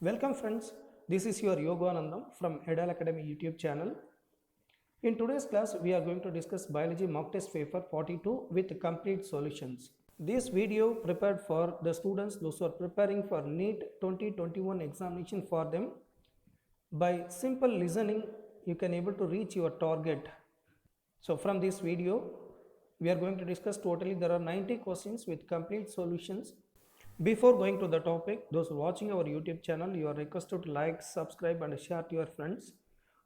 Welcome friends, this is your Yoganandam from Edal Academy YouTube channel. In today's class, we are going to discuss Biology Mock Test Paper 42 with complete solutions. This video prepared for the students those who are preparing for NEET 2021 examination for them. By simple listening, you can able to reach your target. So from this video, we are going to discuss totally there are 90 questions with complete solutions. Before going to the topic, those watching our YouTube channel, you are requested to like, subscribe and share to your friends.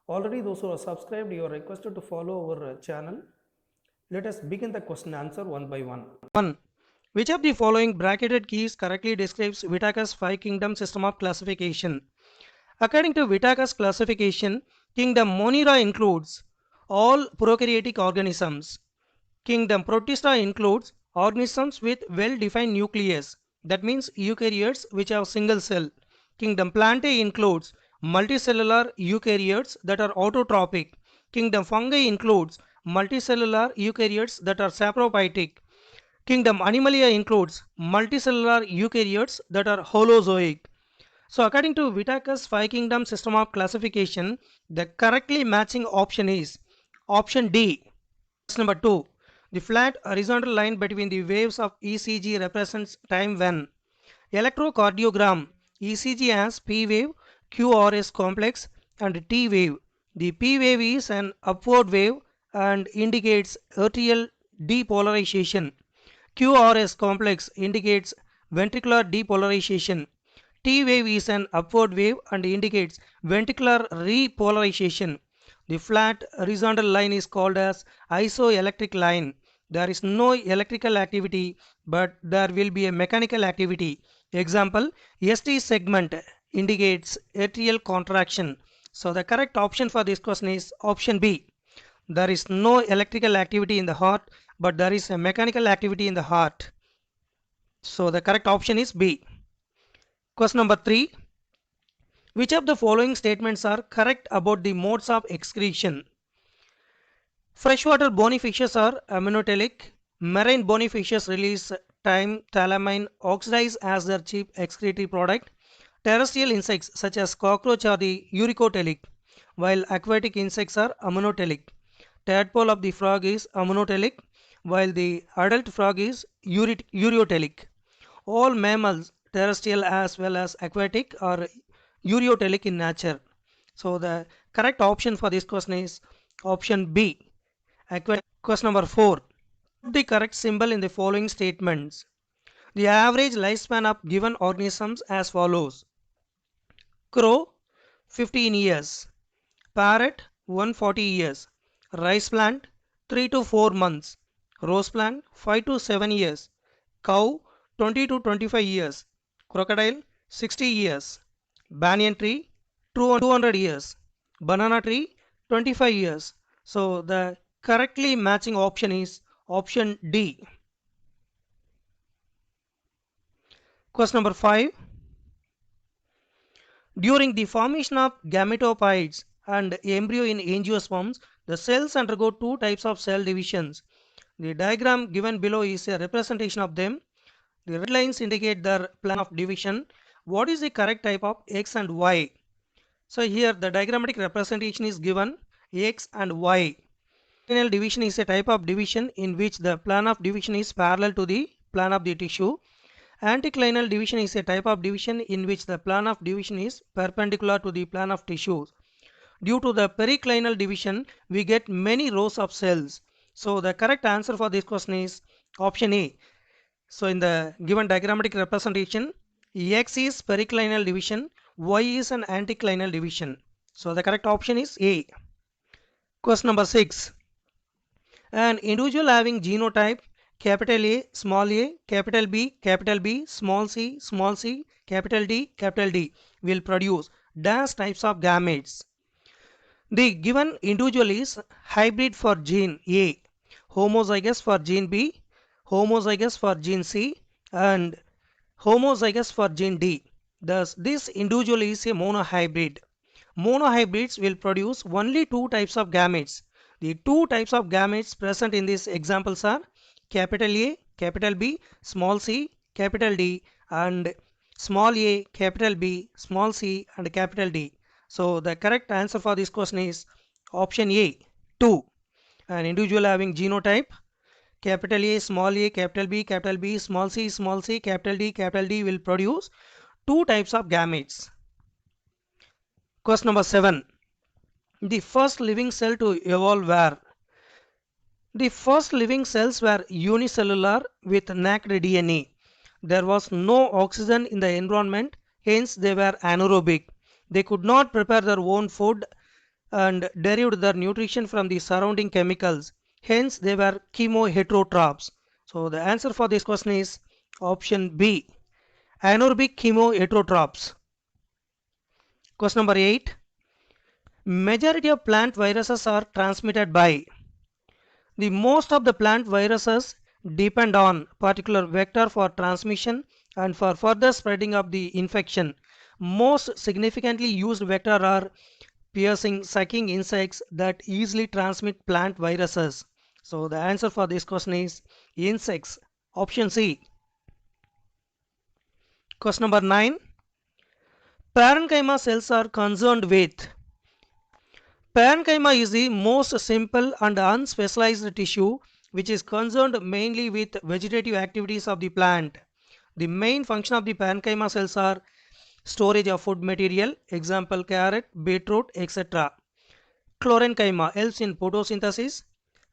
Already those who are subscribed, you are requested to follow our channel. Let us begin the question answer one by one. 1. Which of the following bracketed keys correctly describes Whittaker's 5-kingdom system of classification? According to Whittaker's classification, kingdom Monera includes all prokaryotic organisms. Kingdom Protista includes organisms with well-defined nucleus, that means eukaryotes which have single cell. Kingdom Plantae includes multicellular eukaryotes that are autotrophic. Kingdom Fungi includes multicellular eukaryotes that are saprophytic. Kingdom Animalia includes multicellular eukaryotes that are holozoic. So according to Whittaker's 5-kingdom system of classification, the correctly matching option is option D. Question number 2. The flat horizontal line between the waves of ECG represents time when electrocardiogram ECG has P wave, QRS complex and T wave. The P wave is an upward wave and indicates arterial depolarization. QRS complex indicates ventricular depolarization. T wave is an upward wave and indicates ventricular repolarization. The flat horizontal line is called as isoelectric line. There is no electrical activity, but there will be a mechanical activity. Example, ST segment indicates atrial contraction. So the correct option for this question is option B. There is no electrical activity in the heart, but there is a mechanical activity in the heart. So the correct option is B. Question number 3. Which of the following statements are correct about the modes of excretion? Freshwater bony fishes are aminotelic. Marine bony fishes release thylamine oxidase as their chief excretory product. Terrestrial insects such as cockroach are the uricotelic, while aquatic insects are aminotelic. Tadpole of the frog is aminotelic, while the adult frog is ureotelic. All mammals, terrestrial as well as aquatic, are ureotelic in nature. So the correct option for this question is option B. Question number 4. Put the correct symbol in the following statements. The average lifespan of given organisms as follows. Crow 15 years, parrot 140 years, rice plant 3 to 4 months, rose plant 5 to 7 years, cow 20 to 25 years, crocodile 60 years, banyan tree 200 years, banana tree 25 years. So the correctly matching option is option D. Question number 5. During the formation of gametophytes and embryo in angiosperms, the cells undergo two types of cell divisions. The diagram given below is a representation of them. The red lines indicate their plan of division. What is the correct type of X and Y? So here the diagrammatic representation is given X and Y. Clinal division is a type of division in which the plan of division is parallel to the plan of the tissue. Anticlinal division is a type of division in which the plan of division is perpendicular to the plan of tissues. Due to the periclinal division, we get many rows of cells. So the correct answer for this question is option A. So in the given diagrammatic representation, X is periclinal division, Y is an anticlinal division. So the correct option is A. Question number 6. An individual having genotype capital A, capital B, small c, capital D will produce dash types of gametes. The given individual is hybrid for gene A, homozygous for gene B, homozygous for gene C and homozygous for gene D. Thus this individual is a monohybrid. Monohybrids will produce only two types of gametes. The two types of gametes present in these examples are capital A, capital B, small c, capital D and small a, capital B, small c and capital D. So the correct answer for this question is option A, 2. An individual having genotype capital A, capital B, small c, capital D will produce two types of gametes. Question number 7. The first living cell to evolve were? The first living cells were unicellular with naked DNA. There was no oxygen in the environment, hence they were anaerobic. They could not prepare their own food and derived their nutrition from the surrounding chemicals. Hence they were chemoheterotrophs. So the answer for this question is option B, anaerobic chemoheterotrophs. Question number 8. Majority of plant viruses are transmitted by? The most of the plant viruses depend on particular vector for transmission and for further spreading of the infection. Most significantly used vector are piercing, sucking insects that easily transmit plant viruses. So the answer for this question is insects. Option C. Question number 9. Parenchyma cells are concerned with? Parenchyma is the most simple and unspecialized tissue which is concerned mainly with vegetative activities of the plant. The main function of the parenchyma cells are storage of food material, example carrot, beetroot, etc. Chlorenchyma helps in photosynthesis.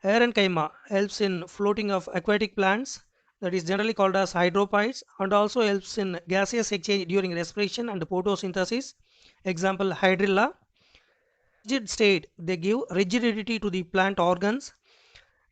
Parenchyma helps in floating of aquatic plants, that is generally called as hydrophytes, and also helps in gaseous exchange during respiration and photosynthesis, example hydrilla. Rigid state, they give rigidity to the plant organs.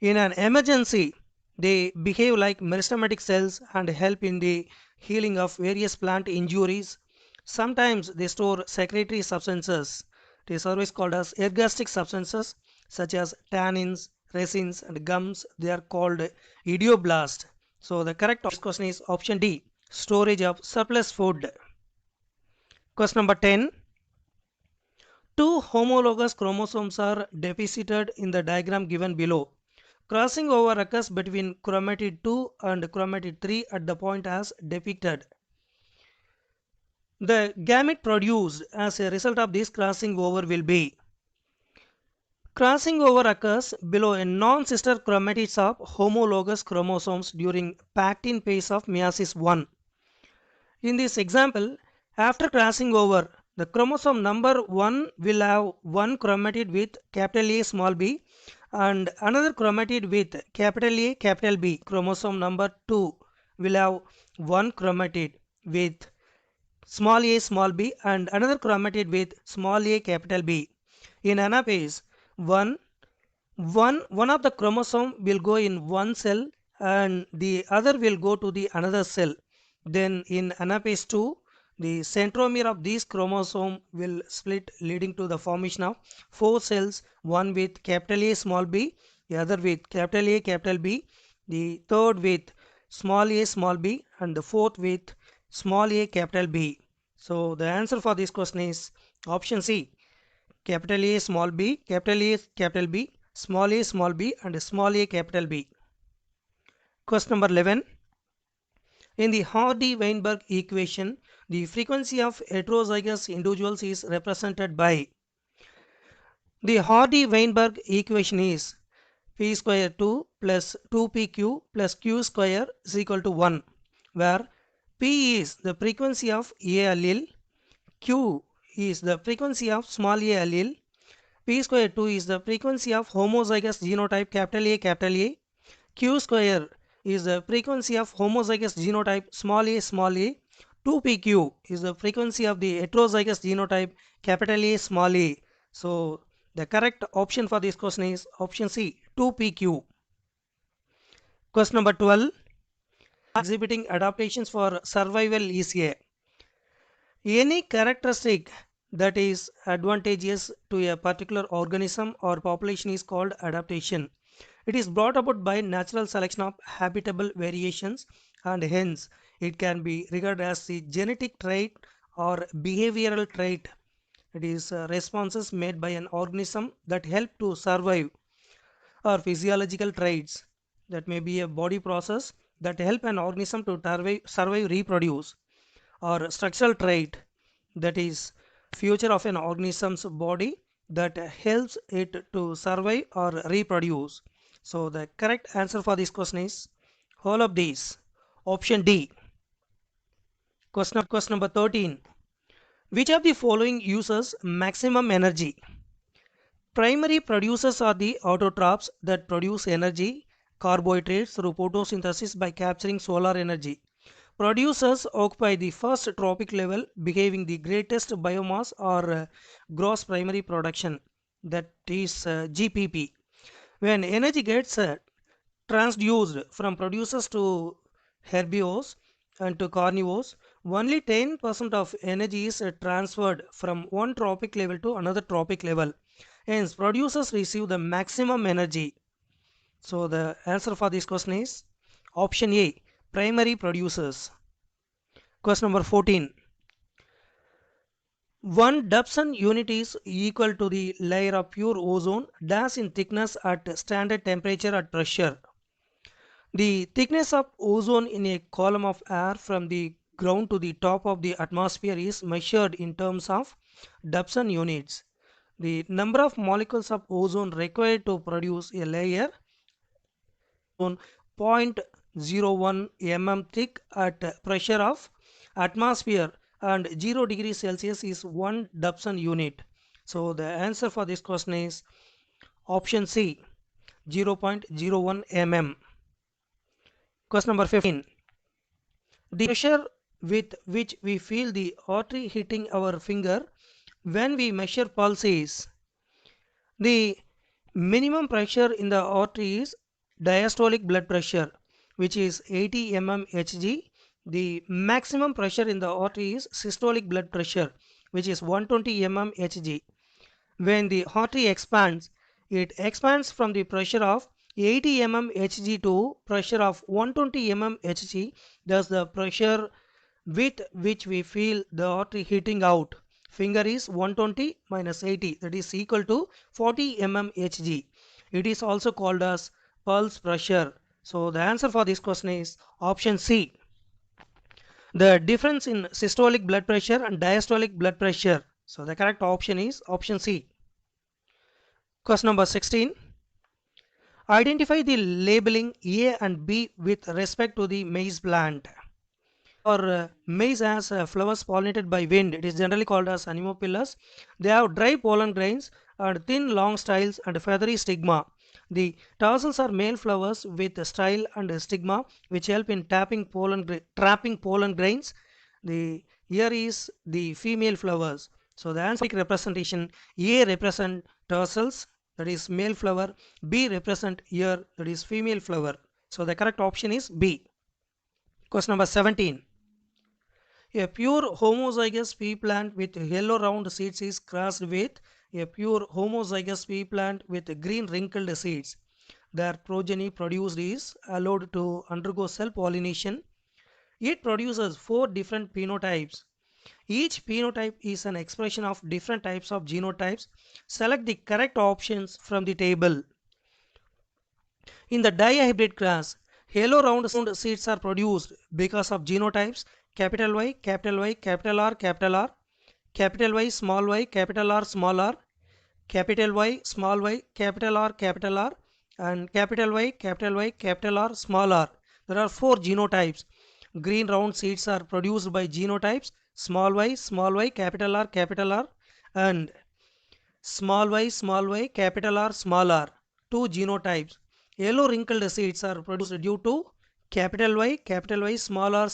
In an emergency, they behave like meristematic cells and help in the healing of various plant injuries. Sometimes they store secretory substances. It is always called as ergastic substances such as tannins, resins and gums. They are called idioblast. So the correct question is option D, storage of surplus food. Question number 10. Two homologous chromosomes are deposited in the diagram given below. Crossing over occurs between chromatid 2 and chromatid 3 at the point as depicted. The gamete produced as a result of this crossing over will be? Crossing over occurs below a non-sister chromatids of homologous chromosomes during pactin phase of meiosis 1. In this example, after crossing over, the chromosome number 1 will have one chromatid with capital A small b and another chromatid with capital A capital B. Chromosome number 2 will have one chromatid with small a small b and another chromatid with small a capital B. In anaphase, one of the chromosome will go in one cell and the other will go to the another cell. Then in anaphase 2, the centromere of this chromosome will split, leading to the formation of four cells, one with capital A small b, the other with capital A capital B, the third with small a small b and the fourth with small a capital B. So the answer for this question is option C, capital A small b, capital A capital B, small a small b and small a capital B. Question number 11. In the Hardy-Weinberg equation, the frequency of heterozygous individuals is represented by? The Hardy-Weinberg equation is p square 2 plus 2pq plus q square is equal to 1, where p is the frequency of A allele, q is the frequency of small a allele, p square 2 is the frequency of homozygous genotype capital A, q square is the frequency of homozygous genotype small a, 2pq is the frequency of the heterozygous genotype capital A small a. So the correct option for this question is option C, 2pq. Question number 12. Exhibiting adaptations for survival is a? Any characteristic that is advantageous to a particular organism or population is called adaptation. It is brought about by natural selection of habitable variations and hence it can be regarded as the genetic trait or behavioral trait. It is responses made by an organism that help to survive, or physiological traits that may be a body process that help an organism to survive, reproduce. or structural trait, that is feature of an organism's body that helps it to survive or reproduce. So the correct answer for this question is all of these. Option D. Question number 13. Which of the following uses maximum energy? Primary producers are the autotrophs that produce energy, carbohydrates through photosynthesis by capturing solar energy. Producers occupy the first trophic level, behaving the greatest biomass or gross primary production, that is GPP. When energy gets transduced from producers to herbivores and to carnivores, only 10% of energy is transferred from one trophic level to another trophic level. Hence, producers receive the maximum energy. So, the answer for this question is option A, primary producers. Question number 14. 1 Dobson unit is equal to the layer of pure ozone dash in thickness at standard temperature at pressure. The thickness of ozone in a column of air from the ground to the top of the atmosphere is measured in terms of Dobson units. The number of molecules of ozone required to produce a layer on 0.01 mm thick at pressure of atmosphere and 0 degrees Celsius is 1 Dobson unit. So the answer for this question is option C, 0.01 mm. Question number 15. The pressure with which we feel the artery hitting our finger when we measure pulse is the minimum pressure in the artery is diastolic blood pressure, which is 80 mmHg. The maximum pressure in the artery is systolic blood pressure, which is 120 mmHg. When the artery expands, it expands from the pressure of 80 mmHg to pressure of 120 mmHg. Thus, the pressure with which we feel the artery hitting out finger is 120 minus 80, that is equal to 40 mmHg. It is also called as pulse pressure. So the answer for this question is option C. The difference in systolic blood pressure and diastolic blood pressure. So the correct option is option C. Question number 16. Identify the labeling A and B with respect to the maize plant. Or maize has flowers pollinated by wind. It is generally called as anemophilous. They have dry pollen grains and thin long styles and feathery stigma. The tarsals are male flowers with style and stigma which help in trapping pollen grains. The ear is the female flowers. So the answer representation, A represent tarsals, that is male flower, B represent ear, that is female flower. So the correct option is B. Question number 17. A pure homozygous pea plant with yellow round seeds is crossed with a pure homozygous pea plant with green wrinkled seeds. Their progeny produced is allowed to undergo self-pollination. It produces 4 different phenotypes. Each phenotype is an expression of different types of genotypes. Select the correct options from the table. In the dihybrid class, yellow round seeds are produced because of genotypes capital Y, capital Y, capital R, capital R, capital Y, small y, capital R, small r, capital Y, small y, capital R, and capital Y, capital Y, capital R, small r. There are 4 genotypes. Green round seeds are produced by genotypes small y, capital R, and small y, capital R, small r. 2 genotypes. Yellow wrinkled seeds are produced due to capital Y, small r,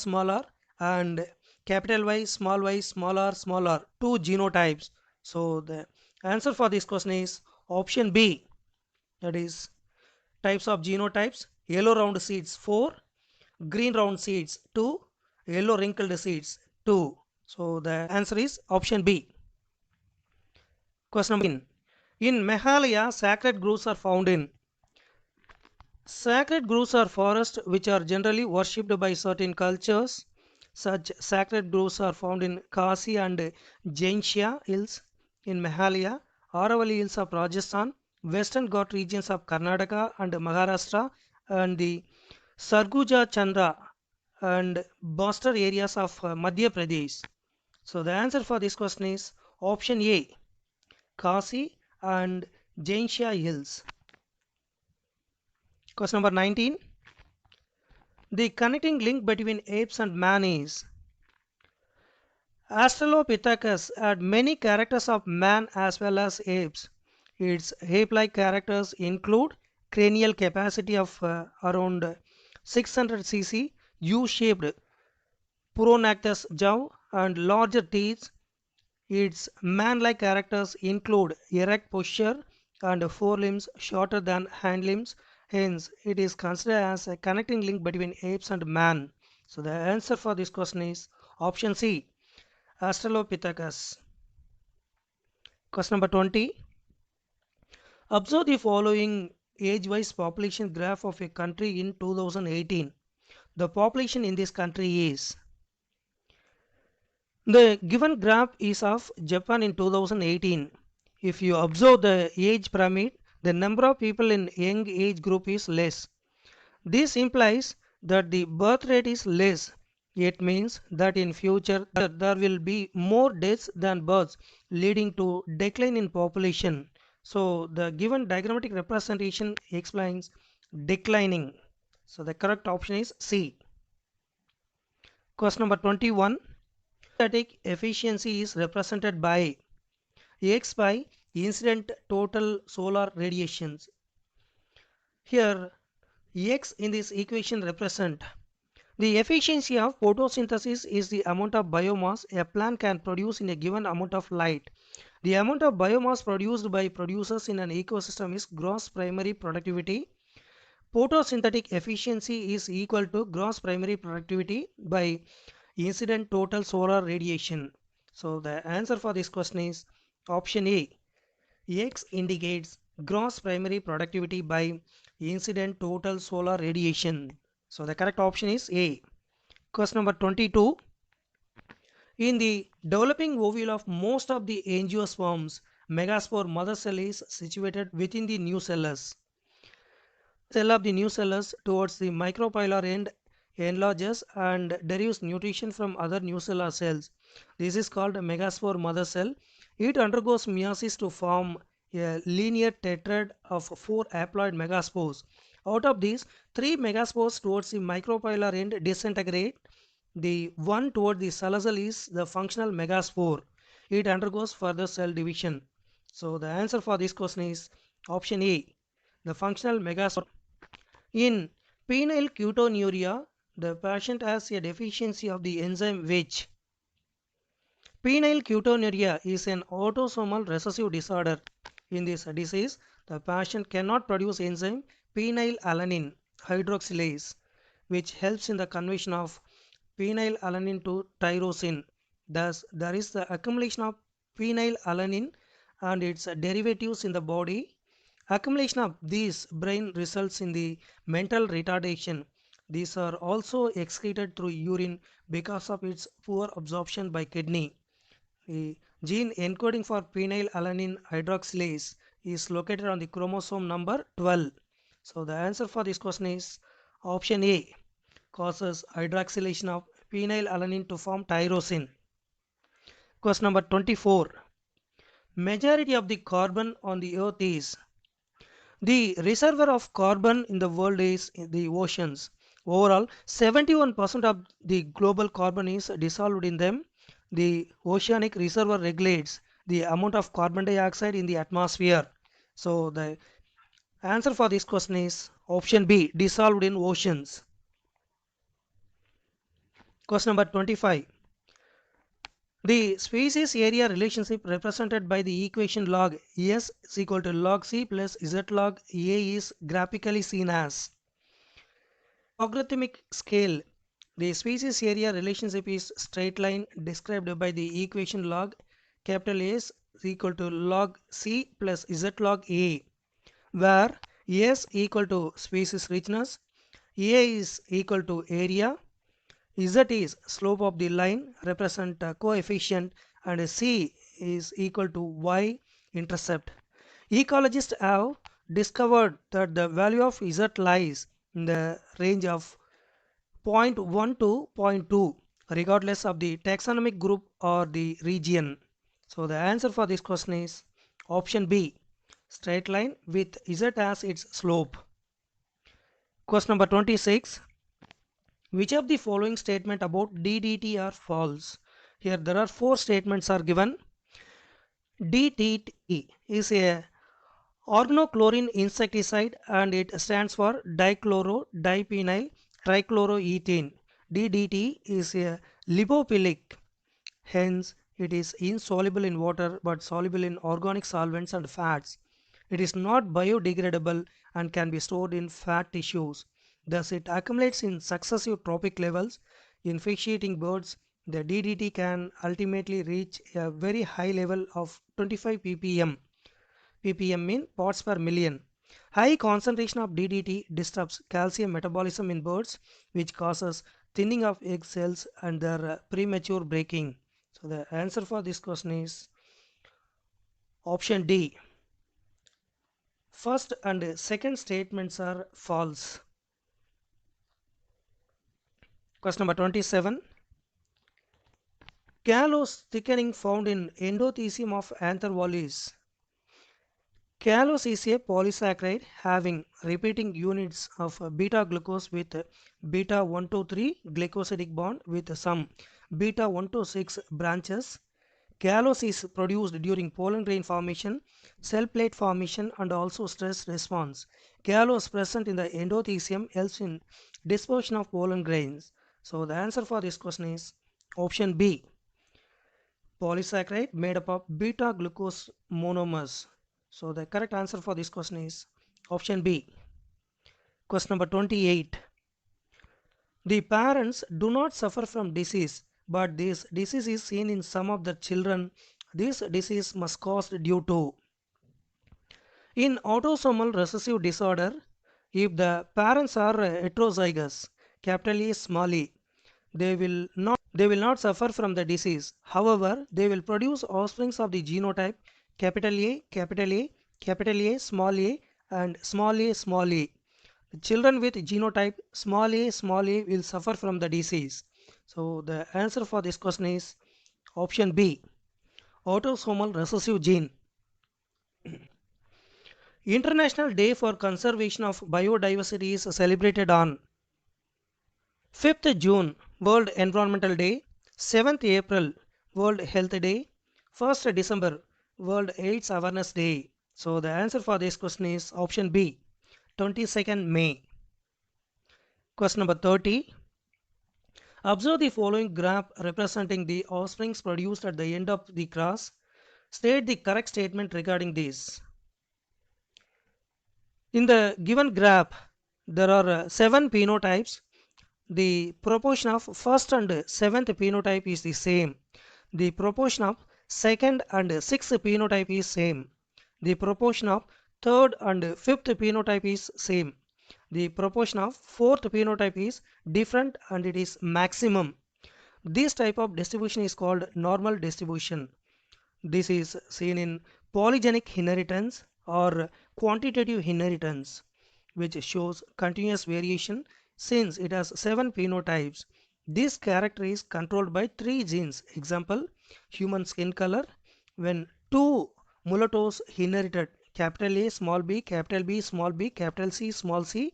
and capital Y, small r. 2 genotypes. So the answer for this question is option B. That is types of genotypes. Yellow round seeds 4, green round seeds 2, yellow wrinkled seeds 2. So the answer is option B. Question number 9. In Meghalaya, sacred groves are found in. Sacred groves are forests which are generally worshipped by certain cultures. Such sacred groves are found in Khasi and Jaintia hills in Meghalaya, Aravalli hills of Rajasthan, Western Ghat regions of Karnataka and Maharashtra, and the Sarguja Chandra and Bastar areas of Madhya Pradesh. So the answer for this question is option A, Kasi and Jainsha Hills. Question number 19. The connecting link between apes and man is Australopithecus had many characters of man as well as apes. Its ape-like characters include cranial capacity of around 600 cc, U-shaped prognatous jaw and larger teeth. Its man-like characters include erect posture and forelimbs shorter than hind limbs. Hence, it is considered as a connecting link between apes and man. So the answer for this question is option C, Australopithecus. Question number 20. Observe the following age-wise population graph of a country in 2018. The population in this country is, the given graph is of Japan in 2018. If you observe the age pyramid, the number of people in young age group is less. This implies that the birth rate is less. It means that in future there will be more deaths than births, leading to decline in population. So the given diagrammatic representation explains declining. So the correct option is C. Question number 21. Static efficiency is represented by X by incident total solar radiations. Here X in this equation represent the efficiency of photosynthesis is the amount of biomass a plant can produce in a given amount of light. The amount of biomass produced by producers in an ecosystem is gross primary productivity. Photosynthetic efficiency is equal to gross primary productivity by incident total solar radiation. So the answer for this question is option A. X indicates gross primary productivity by incident total solar radiation. So the correct option is A. Question number 22. In the developing ovule of most of the angiosperms, megaspore mother cell is situated within the nucellus. Cell of the nucellus towards the micropylar end enlarges and derives nutrition from other nucellar cells. This is called a megaspore mother cell. It undergoes meiosis to form a linear tetrad of 4 haploid megaspores. Out of these, 3 megaspores towards the micropylar end disintegrate. The one toward the cellule is the functional megaspore. It undergoes further cell division. So the answer for this question is option A, the functional megaspore. In phenylketonuria, the patient has a deficiency of the enzyme which. Phenylketonuria is an autosomal recessive disorder. In this disease, the patient cannot produce enzyme phenylalanine hydroxylase, which helps in the conversion of phenylalanine to tyrosine. Thus, there is the accumulation of phenylalanine and its derivatives in the body. Accumulation of these brain results in the mental retardation. These are also excreted through urine because of its poor absorption by kidney. The gene encoding for phenylalanine hydroxylase is located on the chromosome number 12. So the answer for this question is option A, causes hydroxylation of phenylalanine to form tyrosine. Question number 24. Majority of the carbon on the earth is. The reservoir of carbon in the world is in the oceans. Overall, 71% of the global carbon is dissolved in them. The oceanic reservoir regulates the amount of carbon dioxide in the atmosphere. So the answer for this question is option B, dissolved in oceans. Question number 25. The species area relationship represented by the equation log S is equal to log C plus Z log A is graphically seen as. Logarithmic scale. The species area relationship is straight line described by the equation log capital S is equal to log C plus Z log A, where S equal to species richness, A is equal to area, Z is slope of the line represent coefficient, and C is equal to Y intercept. Ecologists have discovered that the value of Z lies in the range of point 1 to point 2 regardless of the taxonomic group or the region. So the answer for this question is option B, straight line with z as its slope. Question number 26. Which of the following statement about DDT are false? Here there are four statements are given. DDT is a organochlorine insecticide and it stands for dichlorodipenyl trichloroethane. DDT is a lipophilic, hence it is insoluble in water but soluble in organic solvents and fats. It is not biodegradable and can be stored in fat tissues. Thus it accumulates in successive trophic levels. In fish-eating birds, the DDT can ultimately reach a very high level of 25 ppm. ppm mean parts per million. High concentration of DDT disturbs calcium metabolism in birds, which causes thinning of egg cells and their premature breaking. So the answer for this question is option D. First and second statements are false. Question number 27. Callose thickening found in endothecium of anther volleys. Callose is a polysaccharide having repeating units of beta glucose with beta 123 glycosidic bond with some beta 126 branches. Callose is produced during pollen grain formation, cell plate formation and also stress response. Callose present in the endothecium helps in dispersion of pollen grains. So the answer for this question is option B, polysaccharide made up of beta glucose monomers. So the correct answer for this question is option B. Question number 28. The parents do not suffer from disease, but this disease is seen in some of the children. This disease must caused due to in autosomal recessive disorder, if the parents are heterozygous, capital A small e, they will not suffer from the disease. However, they will produce offsprings of the genotype capital A, capital A, capital A, and small a, small a. The children with genotype small a will suffer from the disease. So the answer for this question is option B, autosomal recessive gene. International Day for Conservation of Biodiversity is celebrated on 5th June, World Environmental Day, 7th April, World Health Day, 1st December, World AIDS Awareness Day. So the answer for this question is option B, 22nd May. Question number 30. Observe the following graph representing the offsprings produced at the end of the cross. State the correct statement regarding this. In the given graph, there are 7 phenotypes. The proportion of first and seventh phenotype is the same. The proportion of second and sixth phenotype is same. The proportion of third and fifth phenotype is same. The proportion of fourth phenotype is different and it is maximum. This type of distribution is called normal distribution. This is seen in polygenic inheritance or quantitative inheritance, which shows continuous variation since it has 7 phenotypes. This character is controlled by 3 genes. Example, human skin color. When 2 mulattoes inherited capital A small b, capital B small b, capital C small c,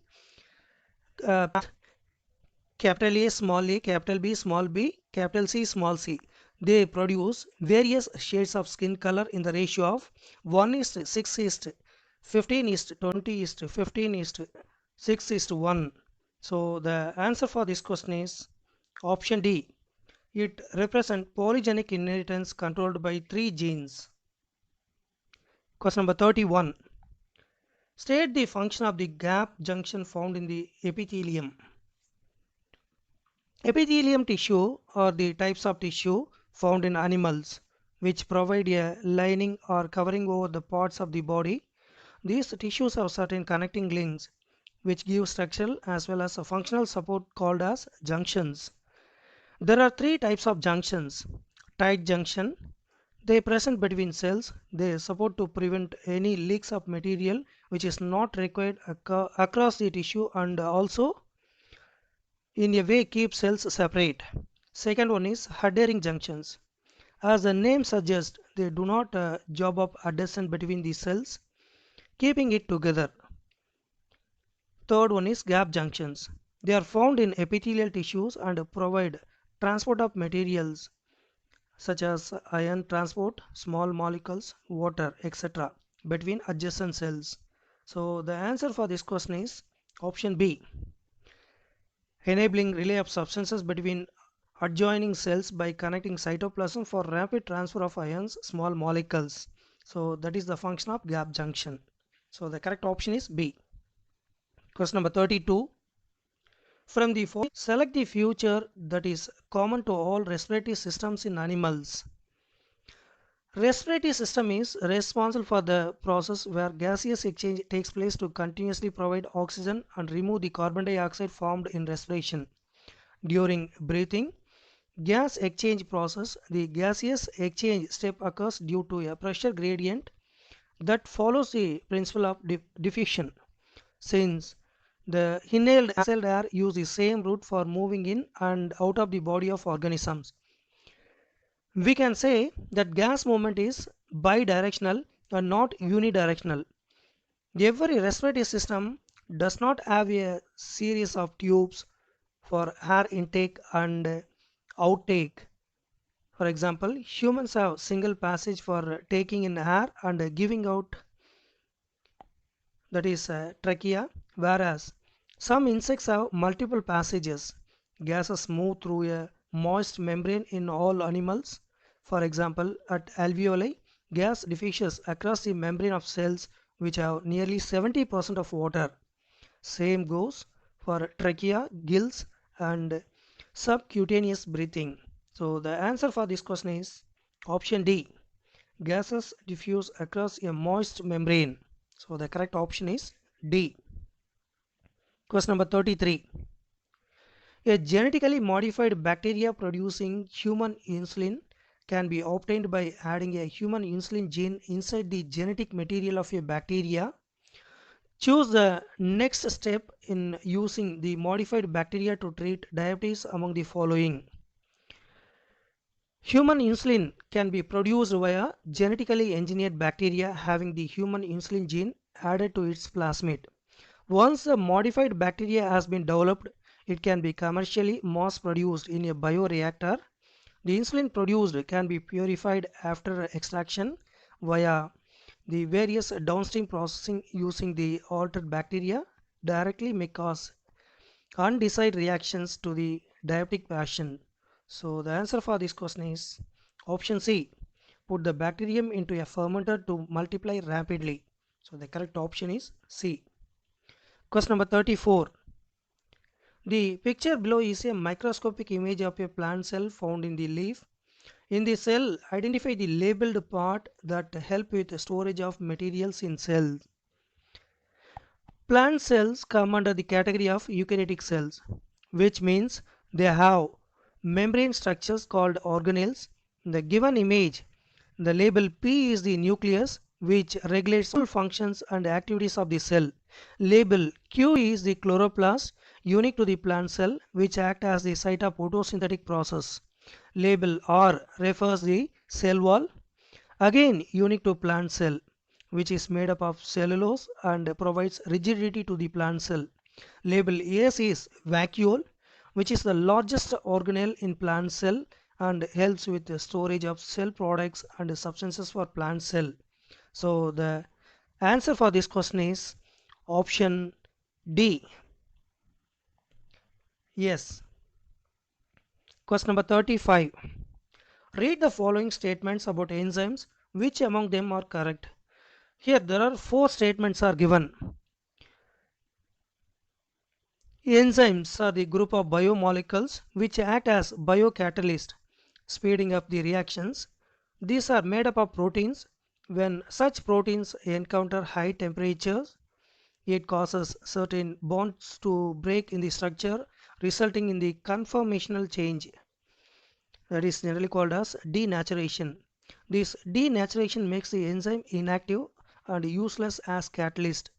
capital A small a, capital B small b, capital C small c. They produce various shades of skin color in the ratio of 1:6:15:20:15:6:1. So the answer for this question is option D. It represents polygenic inheritance controlled by 3 genes. Question number 31. State the function of the gap junction found in the epithelium. Epithelium tissue are the types of tissue found in animals which provide a lining or covering over the parts of the body. These tissues have certain connecting links which give structural as well as a functional support called as junctions. There are 3 types of junctions. Tight junction, they present between cells. They support to prevent any leaks of material which is not required across the tissue, and also in a way keep cells separate. Second one is adhering junctions. As the name suggests, they do not job up adhesion between the cells, keeping it together. Third one is gap junctions. They are found in epithelial tissues and provide transport of materials such as ion transport, small molecules, water, etc. between adjacent cells. So the answer for this question is option B, enabling relay of substances between adjoining cells by connecting cytoplasm for rapid transfer of ions, small molecules. So that is the function of gap junction. So the correct option is B. Question number 32. From the select the feature that is common to all respiratory systems in animals. Respiratory system is responsible for the process where gaseous exchange takes place to continuously provide oxygen and remove the carbon dioxide formed in respiration. During breathing, gas exchange process, the gaseous exchange step occurs due to a pressure gradient that follows the principle of diffusion. Since the inhaled exhaled air use the same route for moving in and out of the body of organisms, we can say that gas movement is bidirectional and not unidirectional. Every respiratory system does not have a series of tubes for air intake and outtake. For example, humans have single passage for taking in air and giving out, that is trachea, whereas some insects have multiple passages. Gases move through a moist membrane in all animals. For example, at alveoli, gas diffuses across the membrane of cells which have nearly 70% of water. Same goes for trachea, gills, and subcutaneous breathing. So the answer for this question is option D. Gases diffuse across a moist membrane. So the correct option is D. Question number 33. A genetically modified bacteria producing human insulin can be obtained by adding a human insulin gene inside the genetic material of a bacteria. Choose the next step in using the modified bacteria to treat diabetes among the following. Human insulin can be produced via genetically engineered bacteria having the human insulin gene added to its plasmid. Once the modified bacteria has been developed, it can be commercially mass produced in a bioreactor. The insulin produced can be purified after extraction via the various downstream processing using the altered bacteria directly may cause undesired reactions to the diabetic patient. So the answer for this question is option C. Put the bacterium into a fermenter to multiply rapidly. So the correct option is C. Question number 34. The picture below is a microscopic image of a plant cell found in the leaf. In the cell, identify the labeled part that help with storage of materials in cells. Plant cells come under the category of eukaryotic cells, which means they have membrane structures called organelles. In the given image, the label P is the nucleus which regulates all functions and activities of the cell. Label Q is the chloroplast unique to the plant cell which act as the site of photosynthetic process. Label R refers the cell wall, again unique to plant cell, which is made up of cellulose and provides rigidity to the plant cell. Label S is vacuole, which is the largest organelle in plant cell and helps with the storage of cell products and substances for plant cell. So the answer for this question is option D. Yes. Question number 35. Read the following statements about enzymes. Which among them are correct? Here there are 4 statements are given. Enzymes are the group of biomolecules which act as biocatalysts, speeding up the reactions. These are made up of proteins. When such proteins encounter high temperatures, it causes certain bonds to break in the structure, resulting in the conformational change, that is generally called as denaturation. This denaturation makes the enzyme inactive and useless as catalyst.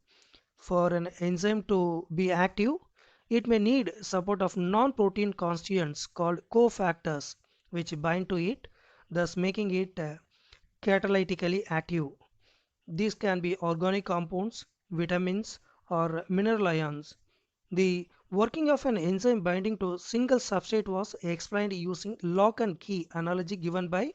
For an enzyme to be active, It may need support of non-protein constituents called cofactors which bind to it, thus making it catalytically active. These can be organic compounds, vitamins, or mineral ions. The working of an enzyme binding to a single substrate was explained using lock and key analogy given by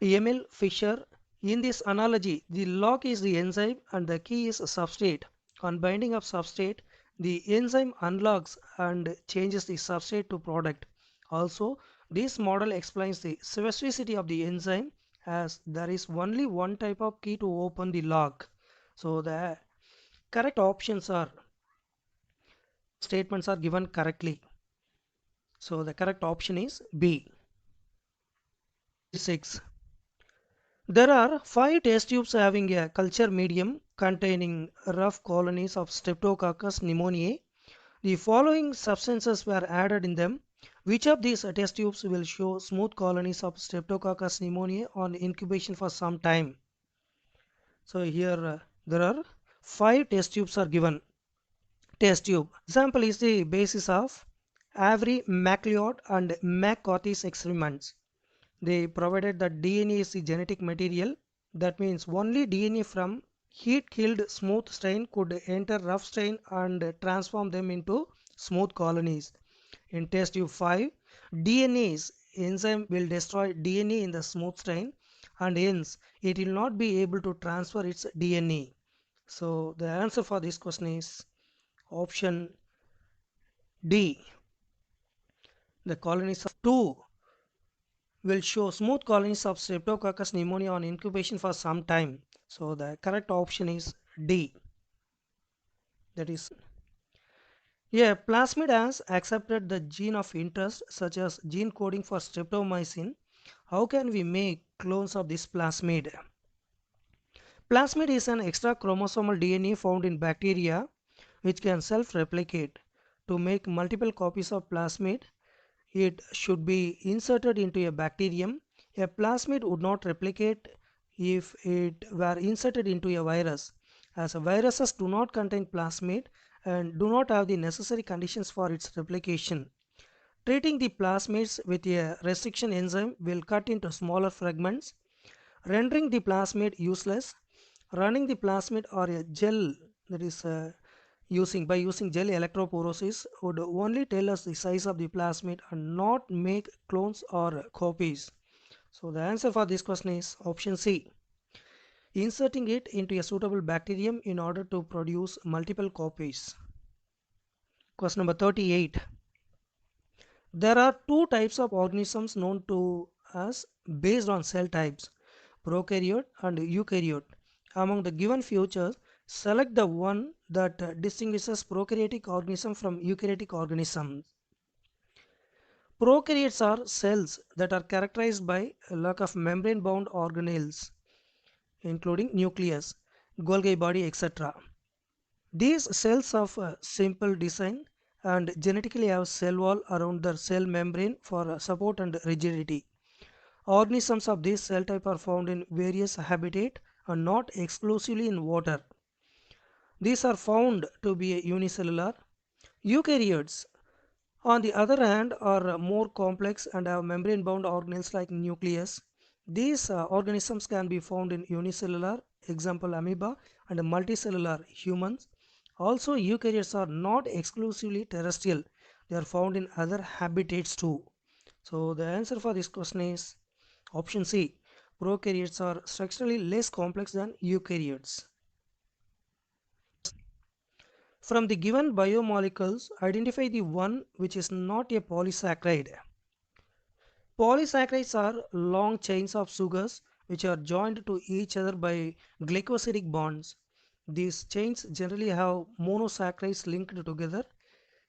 Emil Fischer. In this analogy, the lock is the enzyme and the key is a substrate. On binding of substrate, the enzyme unlocks and changes the substrate to product. Also, this model explains the specificity of the enzyme as there is only one type of key to open the lock. So the correct options are statements are given correctly. So the correct option is B. 6. There are 5 test tubes having a culture medium containing rough colonies of Streptococcus pneumoniae. The following substances were added in them. Which of these test tubes will show smooth colonies of Streptococcus pneumoniae on incubation for some time? So here there are 5 test tubes are given. Test tube example is the basis of Avery, MacLeod and McCarthy's experiments. They provided that DNA is the genetic material. That means only DNA from heat-killed smooth strain could enter rough strain and transform them into smooth colonies. In test tube 5, DNA's enzyme will destroy DNA in the smooth strain and hence it will not be able to transfer its DNA. So the answer for this question is option D. The colonies of 2 will show smooth colonies of Streptococcus pneumoniae on incubation for some time. So the correct option is D. That is, a plasmid has accepted the gene of interest such as gene coding for streptomycin. How can we make clones of this plasmid? Plasmid is an extra chromosomal DNA found in bacteria which can self-replicate. To make multiple copies of plasmid, it should be inserted into a bacterium. A plasmid would not replicate if it were inserted into a virus, as viruses do not contain plasmid and do not have the necessary conditions for its replication. Treating the plasmids with a restriction enzyme will cut into smaller fragments, rendering the plasmid useless. Running the plasmid or a gel, that is using gel electrophoresis, would only tell us the size of the plasmid and not make clones or copies. So the answer for this question is option C. Inserting it into a suitable bacterium in order to produce multiple copies. Question number 38. There are 2 types of organisms known to us based on cell types, prokaryote and eukaryote. Among the given features, select the one that distinguishes prokaryotic organism from eukaryotic organisms. Prokaryotes are cells that are characterized by a lack of membrane-bound organelles, including nucleus, Golgi body, etc. These cells of simple design and genetically have cell wall around the cell membrane for support and rigidity. Organisms of this cell type are found in various habitats and not exclusively in water. These are found to be unicellular. Eukaryotes, on the other hand, are more complex and have membrane-bound organelles like nucleus. These organisms can be found in unicellular, example amoeba, and multicellular humans. Also, eukaryotes are not exclusively terrestrial. They are found in other habitats too. So the answer for this question is option C. Prokaryotes are structurally less complex than eukaryotes. From the given biomolecules, identify the one which is not a polysaccharide. Polysaccharides are long chains of sugars which are joined to each other by glycosidic bonds. These chains generally have monosaccharides linked together.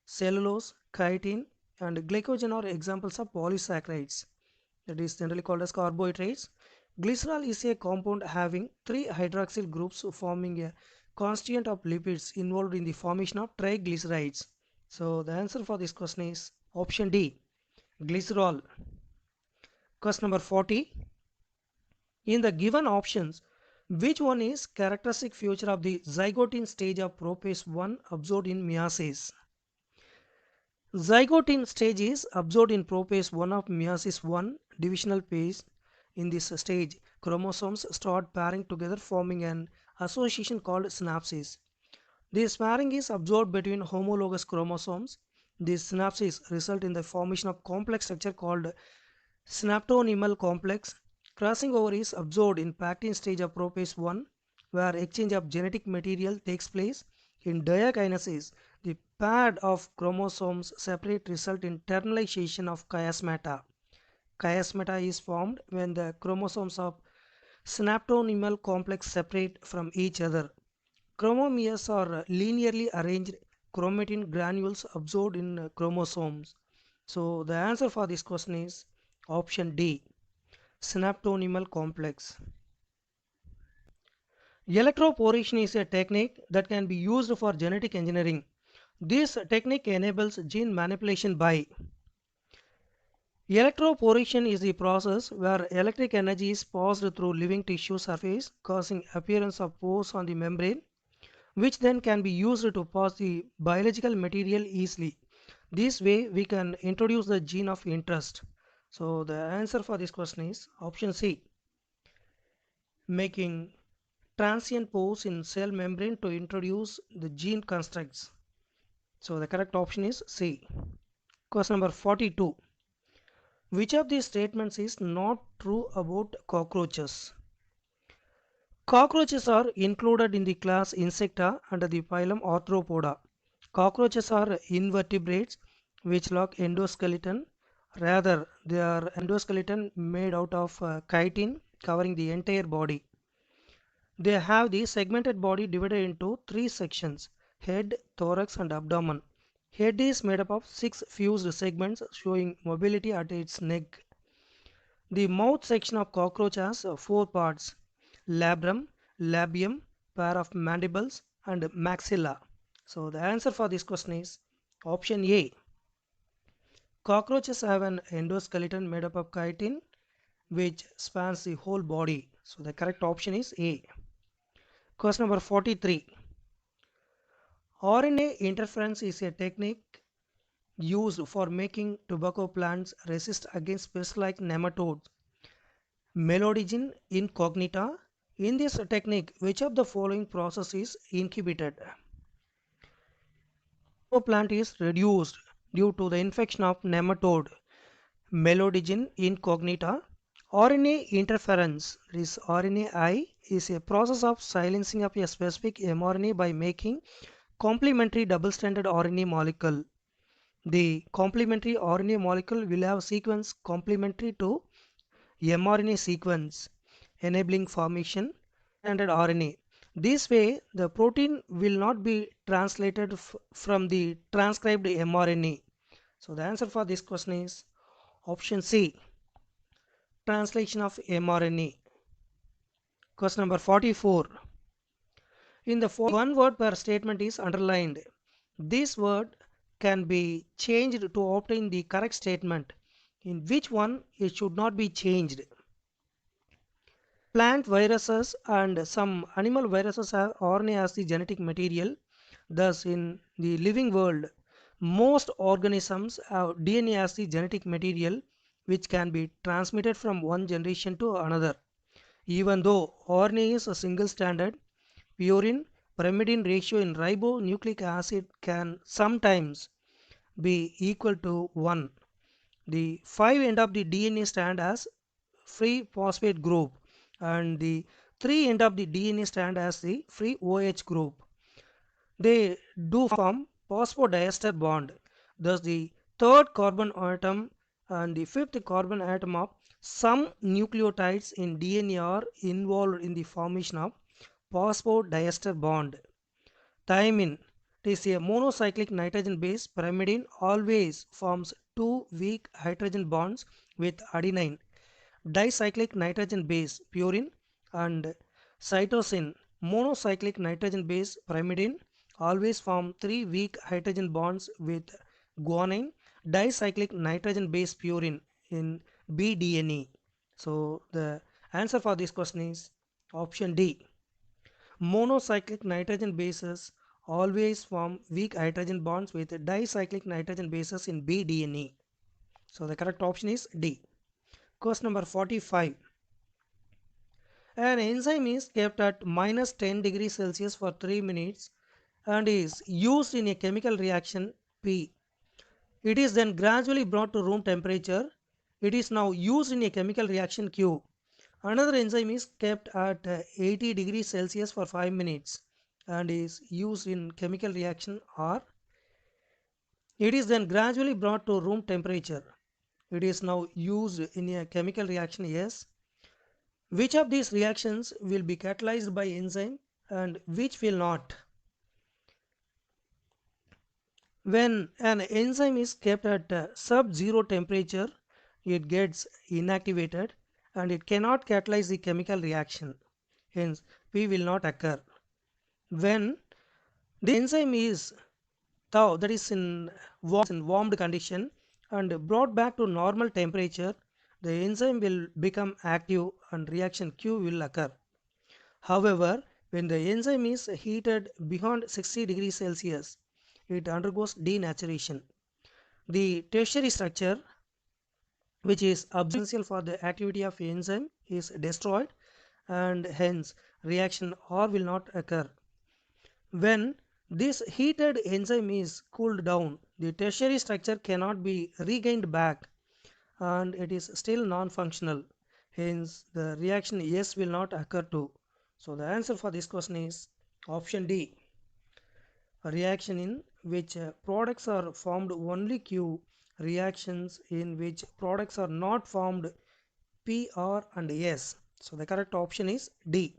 Cellulose, chitin, and glycogen are examples of polysaccharides, that is generally called as carbohydrates. Glycerol is a compound having 3 hydroxyl groups forming a constituent of lipids involved in the formation of triglycerides. So the answer for this question is option D, glycerol. Question number 40. In the given options, which one is characteristic feature of the zygote stage of prophase 1 observed in meiosis? Zygote stage is absorbed in prophase 1 of meiosis 1 divisional phase. In this stage, chromosomes start pairing together, forming an association called synapsis. This pairing is absorbed between homologous chromosomes. These synapses result in the formation of complex structure called synaptonymal complex. Crossing over is absorbed in pactin stage of prophase 1, where exchange of genetic material takes place. In diakinesis, the paired of chromosomes separate result in terminalization of chiasmata. Chiasmata is formed when the chromosomes of synaptonymal complex separate from each other. Chromomeres are linearly arranged chromatin granules absorbed in chromosomes. So the answer for this question is option D, synaptonymal complex. Electroporation is a technique that can be used for genetic engineering. This technique enables gene manipulation by electroporation is the process where electric energy is passed through living tissue surface, causing appearance of pores on the membrane, which then can be used to pass the biological material easily. This way we can introduce the gene of interest. So the answer for this question is option C, making transient pores in cell membrane to introduce the gene constructs. So the correct option is C. Question number 42. Which of these statements is not true about cockroaches? Cockroaches are included in the class Insecta under the phylum Arthropoda. Cockroaches are invertebrates which lack endoskeleton. Rather, they are endoskeleton made out of chitin covering the entire body. They have the segmented body divided into three sections: head, thorax, and abdomen. Head is made up of six fused segments showing mobility at its neck. The mouth section of cockroach has four parts: labrum, labium, pair of mandibles, and maxilla. So the answer for this question is option A. Cockroaches have an endoskeleton made up of chitin which spans the whole body. So the correct option is A. Question number 43. RNA interference is a technique used for making tobacco plants resist against pests like nematodes. Melodigin incognita. In this technique, which of the following process is inhibited? Tobacco plant is reduced due to the infection of nematode. Melodigin incognita. RNA interference, this RNAi, is a process of silencing of a specific mRNA by making complementary double-stranded RNA molecule. The complementary RNA molecule will have sequence complementary to mRNA sequence, enabling formation stranded RNA. This way, the protein will not be translated from the transcribed mRNA. So the answer for this question is option C, translation of mRNA. Question number 44. In the one word per statement is underlined. This word can be changed to obtain the correct statement. In which one it should not be changed? Plant viruses and some animal viruses have RNA as the genetic material. Thus, in the living world, most organisms have DNA as the genetic material, which can be transmitted from one generation to another. Even though RNA is a single stranded, purine pyrimidine ratio in ribonucleic acid can sometimes be equal to 1. The 5 end of the DNA strand has free phosphate group and the 3 end of the DNA strand has the free OH group. They do form phosphodiester bond. Thus the third carbon atom and the fifth carbon atom of some nucleotides in DNA are involved in the formation of phosphodiester bond. Thymine, it is a monocyclic nitrogen base. Pyrimidine always forms two weak hydrogen bonds with adenine. Dicyclic nitrogen base purine and cytosine, monocyclic nitrogen base pyrimidine, always form three weak hydrogen bonds with guanine. Dicyclic nitrogen base purine in bDNA. So the answer for this question is option D. Monocyclic nitrogen bases always form weak hydrogen bonds with dicyclic nitrogen bases in bDNA. So the correct option is D. Question number 45. An enzyme is kept at minus 10 degrees Celsius for 3 minutes and is used in a chemical reaction P. It is then gradually brought to room temperature. It is now used in a chemical reaction Q. Another enzyme is kept at 80 degrees Celsius for 5 minutes and is used in chemical reaction R. It is then gradually brought to room temperature. It is now used in a chemical reaction S. Which of these reactions will be catalyzed by enzyme and which will not? When an enzyme is kept at sub-zero temperature, it gets inactivated and it cannot catalyze the chemical reaction. Hence, P will not occur. When the enzyme is tau, that is in warmed condition, and brought back to normal temperature, the enzyme will become active and reaction Q will occur. However, when the enzyme is heated beyond 60 degrees Celsius, it undergoes denaturation. The tertiary structure, which is essential for the activity of enzyme, is destroyed and hence reaction R will not occur. When this heated enzyme is cooled down, the tertiary structure cannot be regained back and it is still non-functional. Hence, the reaction S will not occur too. So, the answer for this question is option D. A reaction in which products are formed only Q, reactions in which products are not formed P, R and S. So, the correct option is D.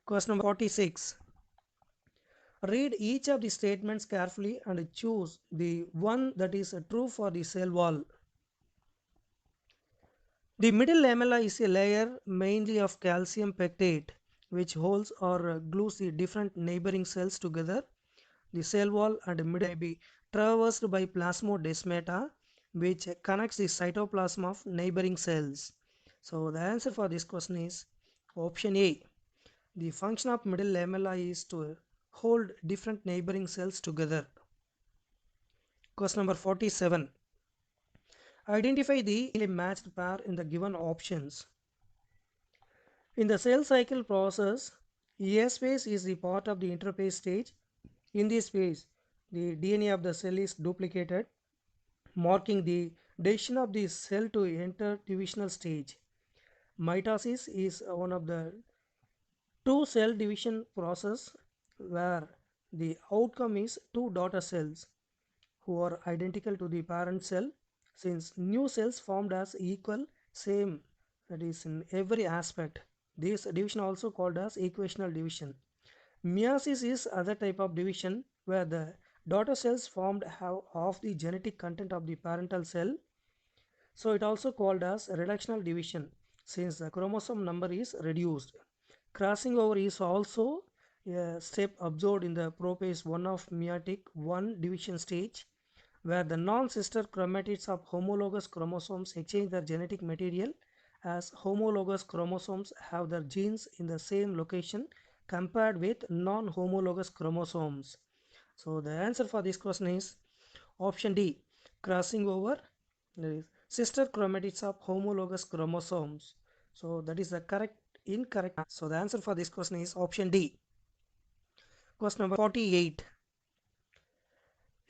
Question number 46. Read each of the statements carefully and choose the one that is true for the cell wall. The middle lamella is a layer mainly of calcium pectate which holds or glues the different neighboring cells together. The cell wall and middle may be traversed by plasmodesmata which connects the cytoplasm of neighboring cells. So the answer for this question is option A. The function of middle lamella is to hold different neighboring cells together. Question number 47. Identify the matched pair in the given options. In the cell cycle process, S phase is the part of the interphase stage. In this phase, the DNA of the cell is duplicated, marking the decision of the cell to enter divisional stage. Mitosis is one of the two cell division process where the outcome is two daughter cells who are identical to the parent cell, since new cells formed as equal same, that is in every aspect. This division also called as equational division. Meiosis is other type of division where the daughter cells formed have half the genetic content of the parental cell. So it also called as reductional division since the chromosome number is reduced. Crossing over is also a step observed in the prophase 1 of meiotic 1 division stage, where the non-sister chromatids of homologous chromosomes exchange their genetic material as homologous chromosomes have their genes in the same location compared with non-homologous chromosomes. So the answer for this question is option D, crossing over, that is sister chromatids of homologous chromosomes. So that is the incorrect. So the answer for this question is option D. Question number 48.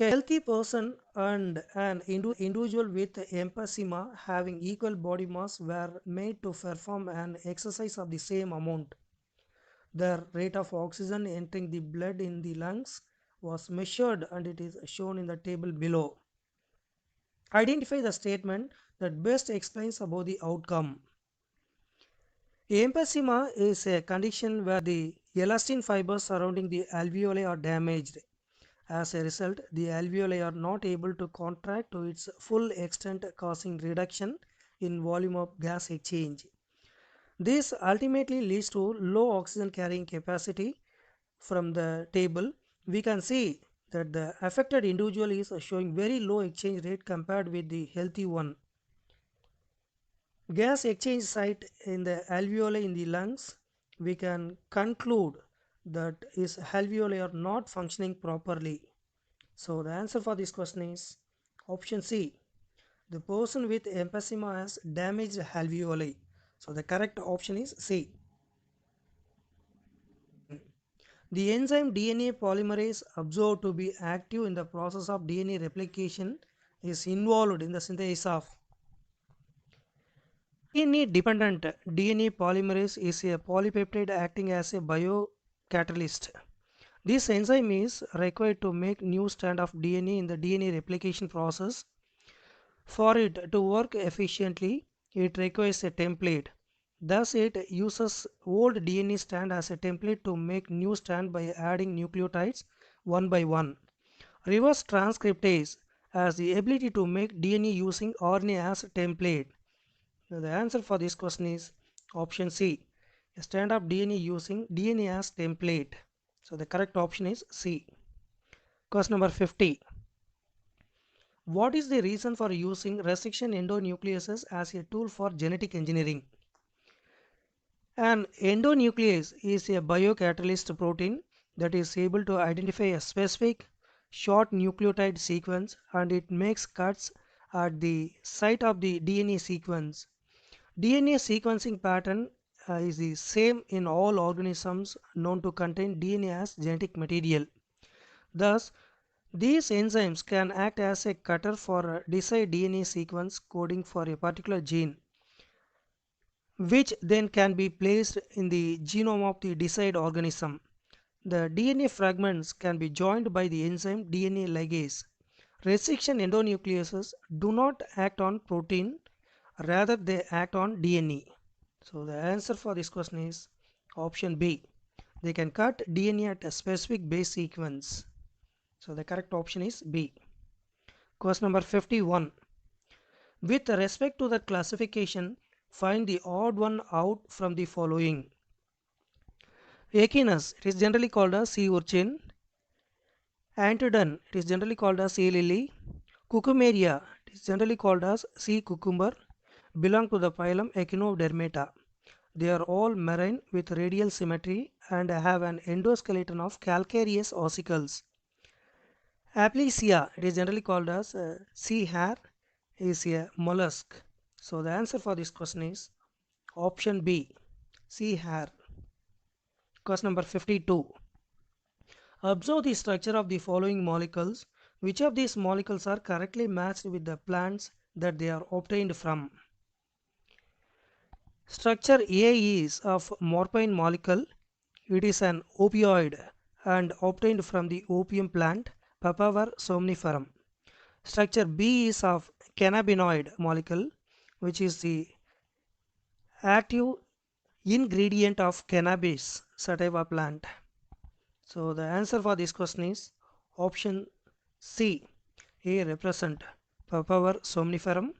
A healthy person and an individual with emphysema having equal body mass were made to perform an exercise of the same amount. The rate of oxygen entering the blood in the lungs was measured and it is shown in the table below. Identify the statement that best explains about the outcome. Emphysema is a condition where the elastin fibers surrounding the alveoli are damaged. As a result, the alveoli are not able to contract to its full extent, causing reduction in volume of gas exchange. This ultimately leads to low oxygen carrying capacity. From the table, we can see that the affected individual is showing very low exchange rate compared with the healthy one. Gas exchange site in the alveoli in the lungs, we can conclude that is alveoli are not functioning properly? So the answer for this question is option C. The person with emphysema has damaged alveoli. So the correct option is C. The enzyme DNA polymerase observed to be active in the process of DNA replication is involved in the synthesis of DNA dependent. DNA polymerase is a polypeptide acting as a biocatalyst. This enzyme is required to make new strand of DNA in the DNA replication process. For it to work efficiently, it requires a template. Thus, it uses old DNA strand as a template to make new strand by adding nucleotides one by one. Reverse transcriptase has the ability to make DNA using RNA as a template. Now, the answer for this question is option C. A strand of DNA using DNA as template. So the correct option is C. Question number 50. What is the reason for using restriction endonucleases as a tool for genetic engineering? An endonuclease is a biocatalyst protein that is able to identify a specific short nucleotide sequence, and it makes cuts at the site of the DNA sequence. DNA sequencing pattern is the same in all organisms known to contain DNA as genetic material. Thus, these enzymes can act as a cutter for a desired DNA sequence coding for a particular gene, which then can be placed in the genome of the desired organism. The DNA fragments can be joined by the enzyme DNA ligase. Restriction endonucleases do not act on protein, rather they act on DNA. So the answer for this question is option B. They can cut DNA at a specific base sequence. So the correct option is B. Question number 51. With respect to the classification, find the odd one out from the following. Echinus, it is generally called as sea urchin. Antodon, it is generally called as sea lily. Cucumeria, it is generally called as sea cucumber, belong to the phylum Echinodermata. They are all marine with radial symmetry and have an endoskeleton of calcareous ossicles. Aplysia, it is generally called as sea hare, is a mollusk. So the answer for this question is option B, sea hare. Question number 52. Observe the structure of the following molecules. Which of these molecules are correctly matched with the plants that they are obtained from? Structure A is of morphine molecule. It is an opioid and obtained from the opium plant Papaver somniferum. Structure B is of cannabinoid molecule, which is the active ingredient of cannabis sativa plant. So the answer for this question is option C. A represent Papaver somniferum,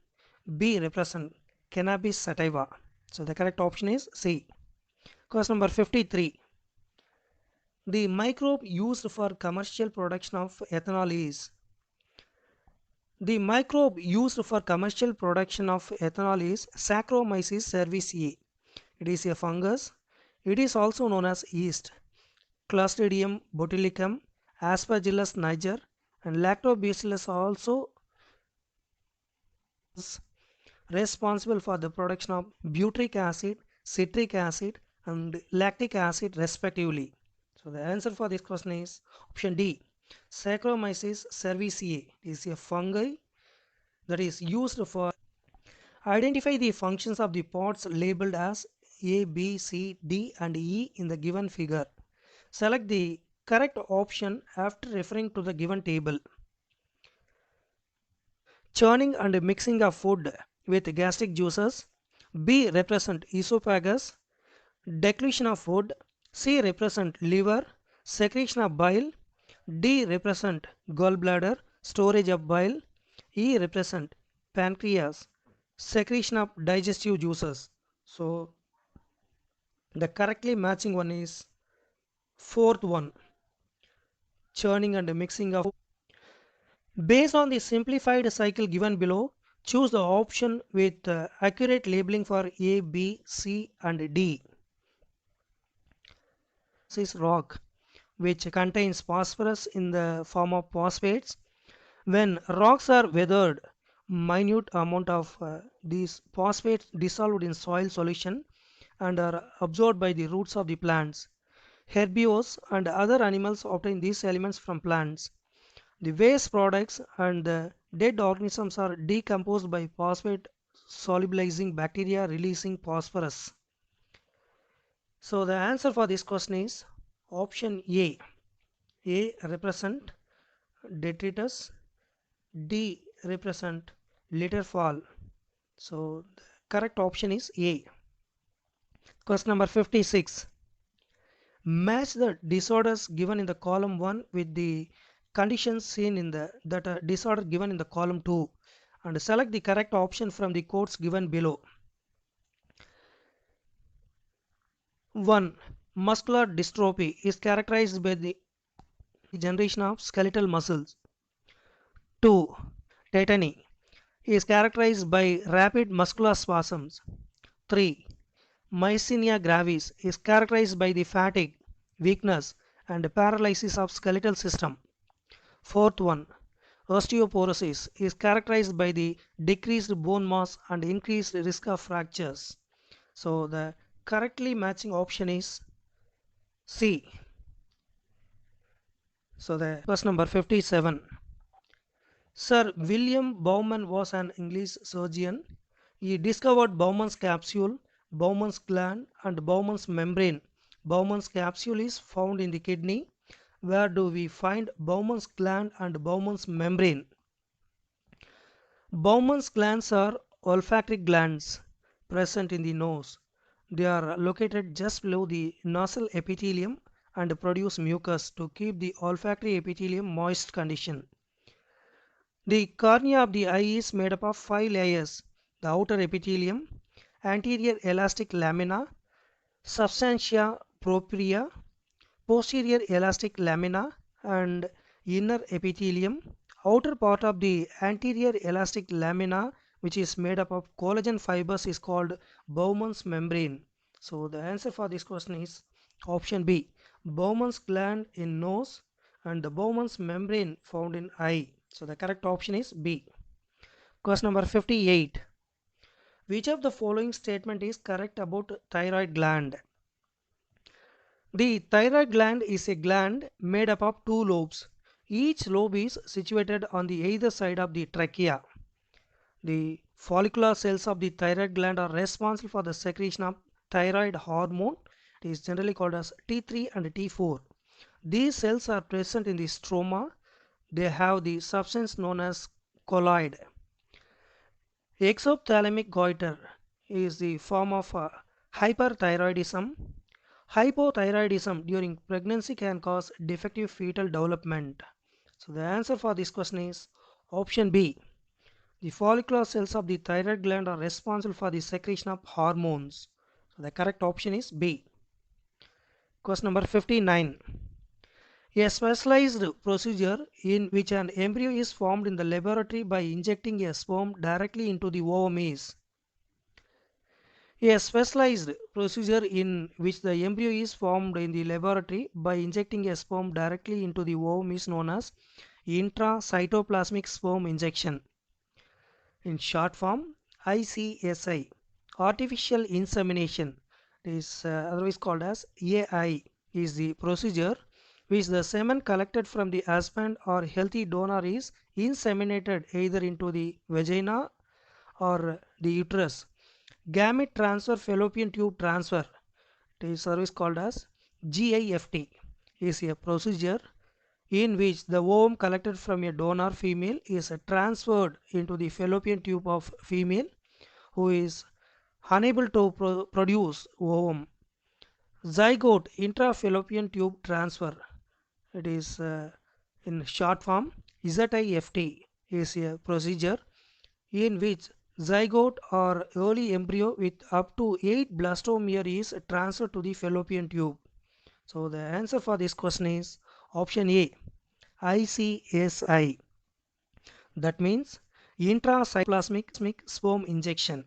B represent cannabis sativa. So the correct option is C. Question number 53. The microbe used for commercial production of ethanol is. The microbe used for commercial production of ethanol is Saccharomyces cerevisiae. It is a fungus. It is also known as yeast, Clostridium botulism, Aspergillus niger, and Lactobacillus are also responsible for the production of butyric acid, citric acid, and lactic acid respectively. So the answer for this question is option D. Saccharomyces cerevisiae is a fungi that is used for identify the functions of the pods labeled as A, B, C, D and E in the given figure. Select the correct option after referring to the given table. Churning and mixing of food with gastric juices. B represent esophagus. Declusion of food. C represent liver. Secretion of bile. D represent gallbladder. Storage of bile. E represent pancreas. Secretion of digestive juices. So the correctly matching one is fourth one. Churning and mixing of. Based on the simplified cycle given below, choose the option with accurate labeling for A, B, C and D. is rock, which contains phosphorus in the form of phosphates. When rocks are weathered, minute amount of these phosphates dissolved in soil solution and are absorbed by the roots of the plants. Herbivores and other animals obtain these elements from plants. The waste products and the dead organisms are decomposed by phosphate solubilizing bacteria releasing phosphorus. So the answer for this question is option A. A represent detritus, D represent litter fall. So the correct option is A. Question number 56. Match the disorders given in the column 1 with the conditions seen in the disorder given in the column 2 and select the correct option from the codes given below. 1. Muscular dystrophy is characterized by the generation of skeletal muscles. 2. Tetany is characterized by rapid muscular spasms. 3. Myasthenia gravis is characterized by the fatigue, weakness and paralysis of skeletal system. Fourth one, osteoporosis is characterized by the decreased bone mass and increased risk of fractures. So the correctly matching option is C. So the question number 57. Sir William Bowman was an English surgeon. He discovered Bowman's capsule, Bowman's gland and Bowman's membrane. Bowman's capsule is found in the kidney. Where do we find Bowman's gland and Bowman's membrane? Bowman's glands are olfactory glands present in the nose. They are located just below the nasal epithelium and produce mucus to keep the olfactory epithelium moist condition. The cornea of the eye is made up of 5 layers: the outer epithelium, anterior elastic lamina, substantia propria, posterior elastic lamina and inner epithelium. Outer part of the anterior elastic lamina, which is made up of collagen fibers, is called Bowman's membrane. So the answer for this question is option B. Bowman's gland in nose and the Bowman's membrane found in eye. So the correct option is B. Question number 58. Which of the following statement is correct about thyroid gland? The thyroid gland is a gland made up of 2 lobes. Each lobe is situated on the either side of the trachea. The follicular cells of the thyroid gland are responsible for the secretion of thyroid hormone. It is generally called as T3 and T4. These cells are present in the stroma. They have the substance known as colloid. Exophthalmic goiter is the form of hyperthyroidism. Hypothyroidism during pregnancy can cause defective fetal development. So the answer for this question is option B. The follicular cells of the thyroid gland are responsible for the secretion of hormones. So the correct option is B. Question number 59. A specialized procedure in which an embryo is formed in the laboratory by injecting a sperm directly into the ovum is. A specialized procedure in which the embryo is formed in the laboratory by injecting a sperm directly into the ovum is known as intracytoplasmic sperm injection. In short form, ICSI. Artificial insemination is otherwise called as AI is the procedure which the semen collected from the husband or healthy donor is inseminated either into the vagina or the uterus. Gamete transfer fallopian tube transfer, it is otherwise called as GIFT, is a procedure in which the ovum collected from a donor female is transferred into the fallopian tube of female who is unable to produce ovum. Zygote intrafallopian tube transfer, it is in short form ZIFT, is a procedure in which zygote or early embryo with up to 8 blastomere is transferred to the fallopian tube. So the answer for this question is option A, ICSI. That means intracytoplasmic sperm injection.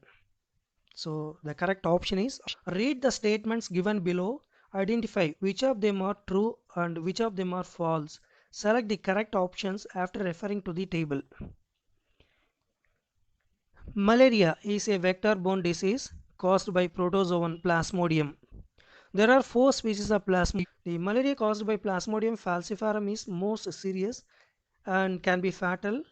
So the correct option is read the statements given below Identify which of them are true and which of them are false. Select the correct options after referring to the table. Malaria is a vector-borne disease caused by protozoan Plasmodium. There are 4 species of Plasmodium. The malaria caused by Plasmodium falciparum is most serious and can be fatal.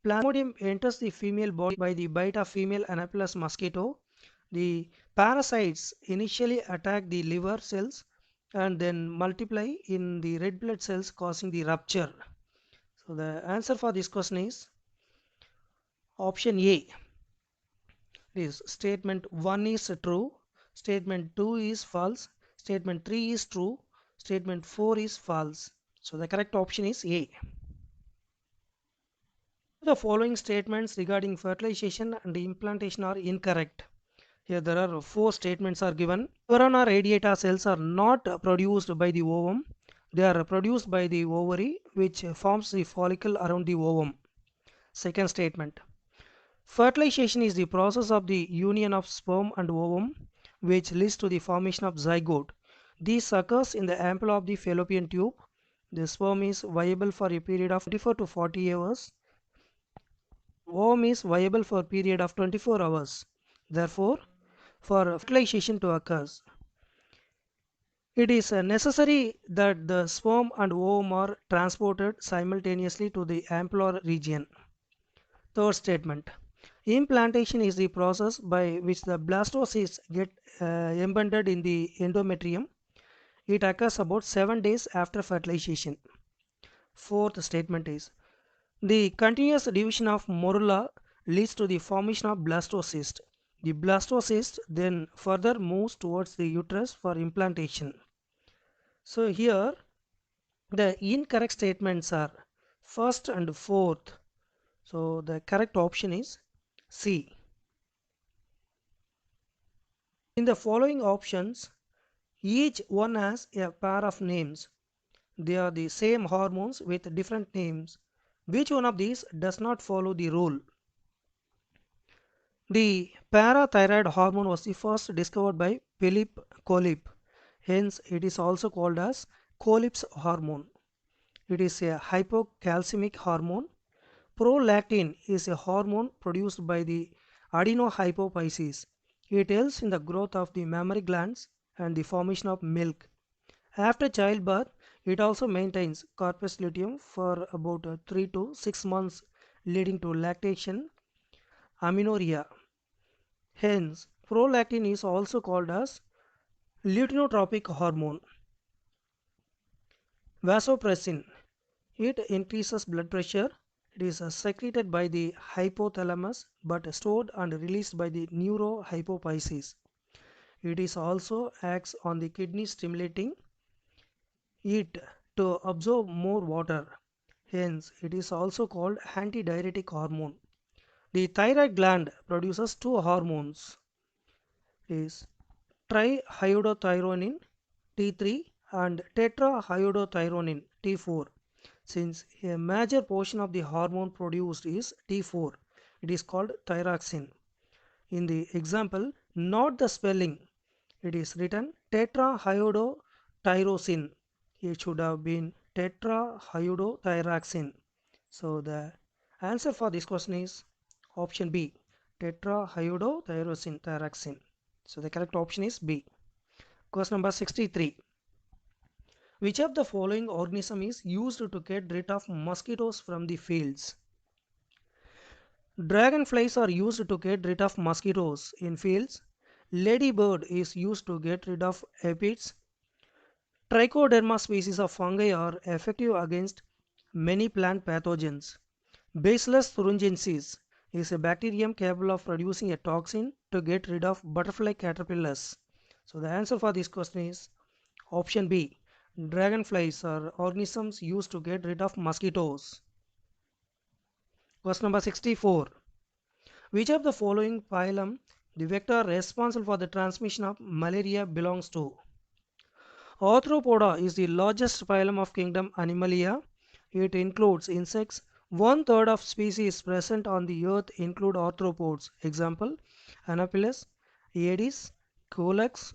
Plasmodium enters the female body by the bite of female Anopheles mosquito. The parasites initially attack the liver cells and then multiply in the red blood cells, causing the rupture. So the answer for this question is option A. Is statement 1 is true, statement 2 is false, statement 3 is true, statement 4 is false. So the correct option is A. The following statements regarding fertilization and implantation are incorrect. Here there are 4 statements are given. Corona radiata cells are not produced by the ovum. They are produced by the ovary, which forms the follicle around the ovum. Second statement. Fertilization is the process of the union of sperm and ovum, which leads to the formation of zygote. This occurs in the ampulla of the fallopian tube. The sperm is viable for a period of 24 to 40 hours. Ovum is viable for a period of 24 hours. Therefore, for fertilization to occur, it is necessary that the sperm and ovum are transported simultaneously to the ampullar region. Third statement. Implantation is the process by which the blastocysts get embedded in the endometrium. It occurs about 7 days after fertilization. Fourth statement is the continuous division of morula leads to the formation of blastocyst. The blastocyst then further moves towards the uterus for implantation. So here the incorrect statements are first and fourth. So the correct option is C. In the following options, each one has a pair of names. They are the same hormones with different names. Which one of these does not follow the rule? The parathyroid hormone was the first discovered by Philip Kolib. Hence, it is also called as Kolib's hormone. It is a hypocalcemic hormone. Prolactin is a hormone produced by the adenohypophysis. It helps in the growth of the mammary glands and the formation of milk. After childbirth, it also maintains corpus luteum for about 3 to 6 months, leading to lactation, amenorrhea. Hence, prolactin is also called as luteinotropic hormone. Vasopressin. It increases blood pressure. It is secreted by the hypothalamus but stored and released by the neurohypophysis. It is also acts on the kidney, stimulating it to absorb more water. Hence, it is also called antidiuretic hormone. The thyroid gland produces 2 hormones. It is triiodothyronin T3 and tetraiodothyronin T4. Since a major portion of the hormone produced is T4, it is called thyroxine. In the example, note the spelling. It is written tetraiodothyroxine. It should have been tetraiodothyroxine. So the answer for this question is option B, tetraiodothyroxine. So the correct option is B. Question number 63. Which of the following organism is used to get rid of mosquitoes from the fields? Dragonflies are used to get rid of mosquitoes in fields. Ladybird is used to get rid of aphids. Trichoderma species of fungi are effective against many plant pathogens. Bacillus thuringiensis is a bacterium capable of producing a toxin to get rid of butterfly caterpillars. So the answer for this question is option B. Dragonflies are organisms used to get rid of mosquitoes. Question number 64. Which of the following phylum the vector responsible for the transmission of malaria belongs to? Arthropoda is the largest phylum of kingdom Animalia. It includes insects. 1/3 of species present on the earth include arthropods. Example, Anopheles, Aedes, Culex,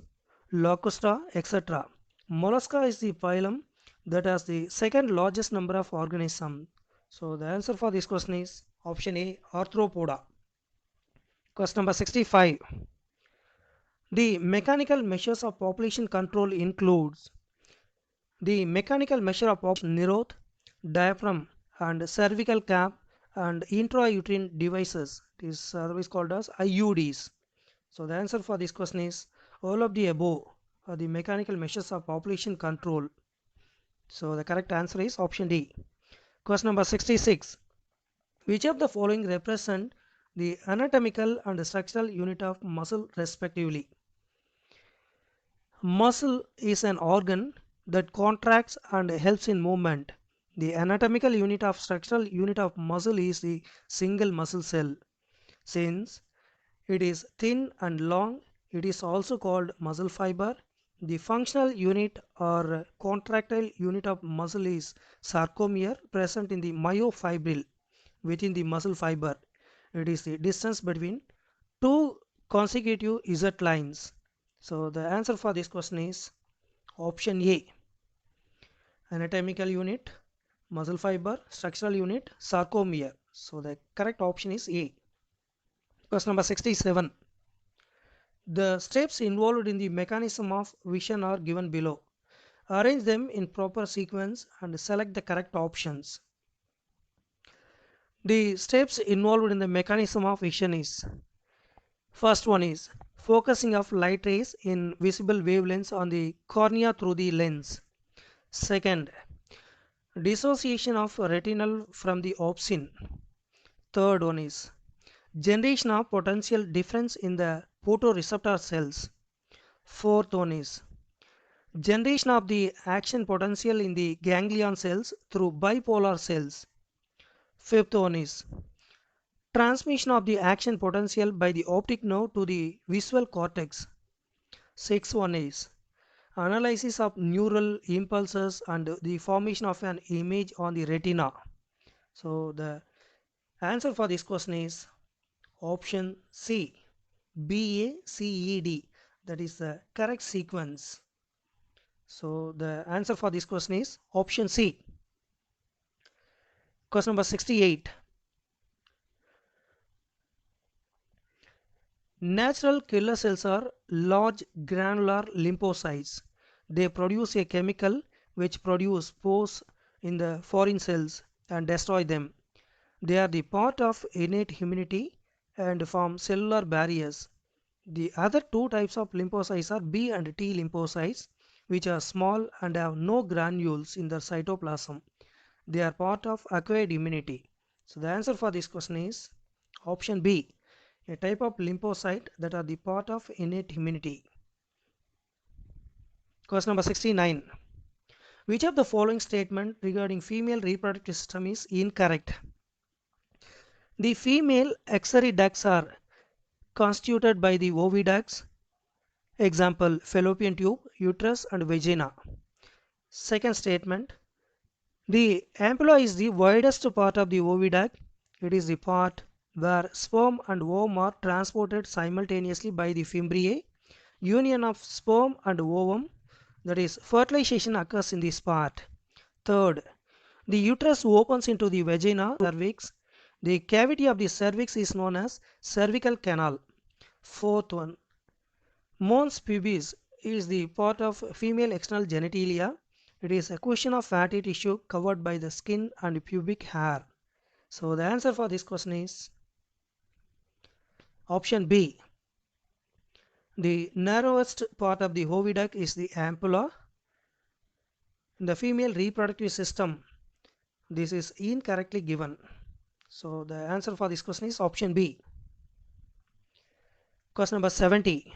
Locusta, etc. Mollusca is the phylum that has the second largest number of organisms. So the answer for this question is option A, Arthropoda. Question number 65. The mechanical measures of population control includes the mechanical measure of Neroth, diaphragm and cervical cap and intrauterine devices. This service called as IUDs. So the answer for this question is all of the above are the mechanical measures of population control. So the correct answer is option D. Question number 66. Which of the following represent the anatomical and structural unit of muscle respectively? Muscle is an organ that contracts and helps in movement. The anatomical unit of structural unit of muscle is the single muscle cell. Since it is thin and long, it is also called muscle fiber. The functional unit or contractile unit of muscle is sarcomere present in the myofibril within the muscle fiber. It is the distance between two consecutive Z lines. So the answer for this question is option A. Anatomical unit, muscle fiber, structural unit, sarcomere. So the correct option is A. Question number 67. The steps involved in the mechanism of vision are given below. Arrange them in proper sequence and select the correct options. The steps involved in the mechanism of vision is: first one is focusing of light rays in visible wavelengths on the cornea through the lens. Second, dissociation of retinal from the opsin. Third one is generation of potential difference in the photoreceptor cells. Fourth one is generation of the action potential in the ganglion cells through bipolar cells. Fifth one is transmission of the action potential by the optic nerve to the visual cortex. Sixth one is analysis of neural impulses and the formation of an image on the retina. So the answer for this question is option C, BACED. That is the correct sequence. So the answer for this question is option C. Question number 68. Natural killer cells are large granular lymphocytes. They produce a chemical which produce spores in the foreign cells and destroy them. They are the part of innate immunity and form cellular barriers. The other two types of lymphocytes are B and T lymphocytes, which are small and have no granules in their cytoplasm. They are part of acquired immunity. So the answer for this question is option B, a type of lymphocyte that are the part of innate immunity. Question number 69. Which of the following statement regarding female reproductive system is incorrect? The female axillary ducts are constituted by the oviducts, example fallopian tube, uterus and vagina. Second statement, the ampulla is the widest part of the oviduct. It is the part where sperm and ovum are transported simultaneously by the fimbriae. Union of sperm and ovum, that is fertilization, occurs in this part. Third, the uterus opens into the vagina cervix. The cavity of the cervix is known as cervical canal. Fourth one, mons pubis is the part of female external genitalia. It is a cushion of fatty tissue covered by the skin and pubic hair. So the answer for this question is option B. The narrowest part of the oviduct is the ampulla. In the female reproductive system, this is incorrectly given. So the answer for this question is option B. Question number 70.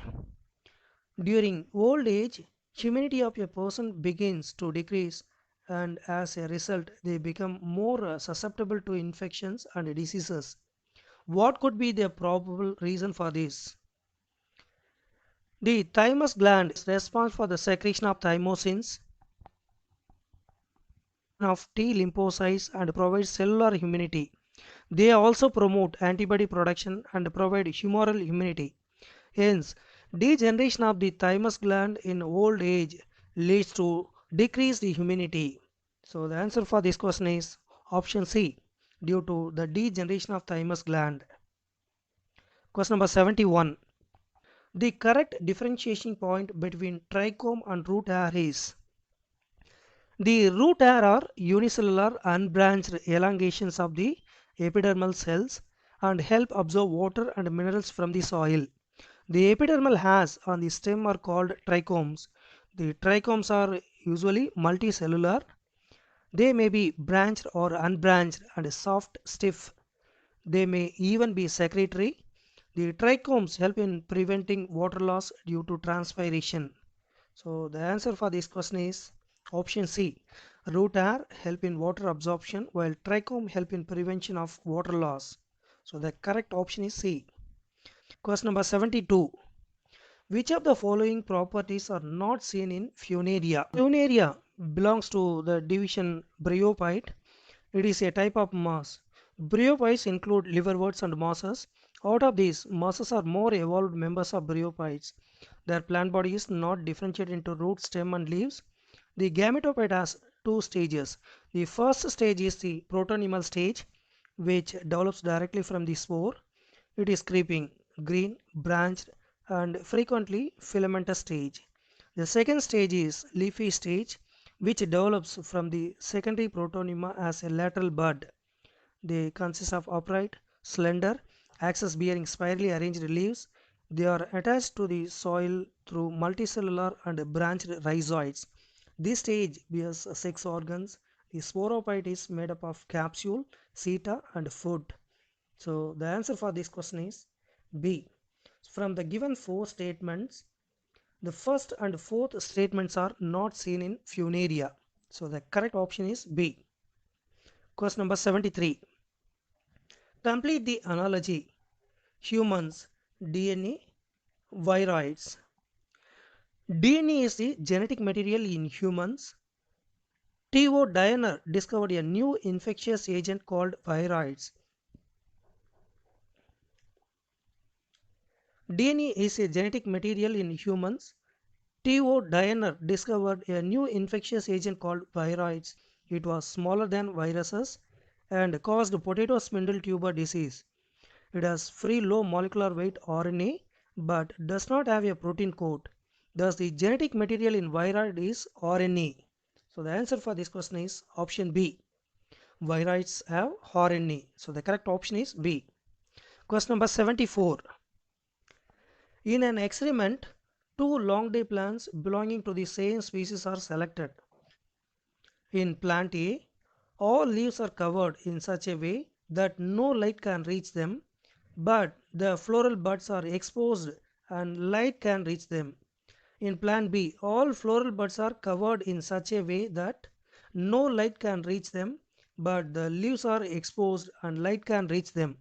During old age, immunity of a person begins to decrease, and as a result they become more susceptible to infections and diseases. What could be the probable reason for this? The thymus gland is responsible for the secretion of thymosins of T lymphocytes and provides cellular immunity. They also promote antibody production and provide humoral immunity. Hence, degeneration of the thymus gland in old age leads to decreased humidity. So the answer for this question is option C, due to the degeneration of thymus gland. Question number 71. The correct differentiation point between trichome and root hair is: the root hair are unicellular unbranched elongations of the epidermal cells and help absorb water and minerals from the soil. The epidermal hairs on the stem are called trichomes. The trichomes are usually multicellular. They may be branched or unbranched and soft, stiff. They may even be secretory. The trichomes help in preventing water loss due to transpiration. So the answer for this question is option C. Root hair help in water absorption while trichome help in prevention of water loss. So the correct option is C. Question number 72. Which of the following properties are not seen in Funaria? Funaria belongs to the division Bryophyte. It is a type of moss. Bryophytes include liverworts and mosses. Out of these, mosses are more evolved members of bryophytes. Their plant body is not differentiated into root, stem and leaves. The gametophyte has two stages. The first stage is the protonymal stage, which develops directly from the spore. It is creeping, green, branched and frequently filamentous stage. The second stage is leafy stage, which develops from the secondary protonema as a lateral bud. They consist of upright, slender, axis-bearing spirally arranged leaves. They are attached to the soil through multicellular and branched rhizoids. This stage bears 6 organs. The sporophyte is made up of capsule, seta and food. So the answer for this question is B. From the given 4 statements, the first and fourth statements are not seen in Funaria. So the correct option is B. Question number 73. Complete the analogy. Humans, DNA, viroids. DNA is the genetic material in humans. T.O. Dyer discovered a new infectious agent called viroids. DNA is a genetic material in humans. T.O. Dyer discovered a new infectious agent called viroids. It was smaller than viruses and caused potato spindle tuber disease. It has free low molecular weight RNA but does not have a protein coat. Thus, the genetic material in viroid is RNA. So, the answer for this question is option B. Viroids have RNA. So, the correct option is B. Question number 74. In an experiment, 2 long-day plants belonging to the same species are selected. In plant A, all leaves are covered in such a way that no light can reach them, but the floral buds are exposed and light can reach them. In plant B, all floral buds are covered in such a way that no light can reach them, but the leaves are exposed and light can reach them.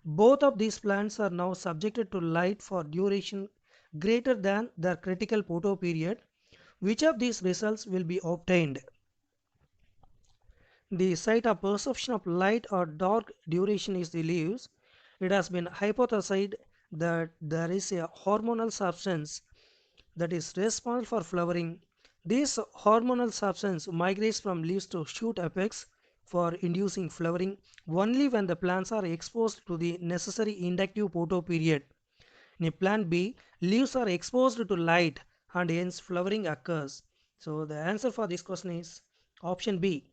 Both of these plants are now subjected to light for duration greater than their critical photoperiod. Which of these results will be obtained? The site of perception of light or dark duration is the leaves. It has been hypothesized that there is a hormonal substance that is responsible for flowering. This hormonal substance migrates from leaves to shoot apex for inducing flowering only when the plants are exposed to the necessary inductive photoperiod. In plant B, leaves are exposed to light and hence flowering occurs. So the answer for this question is option B.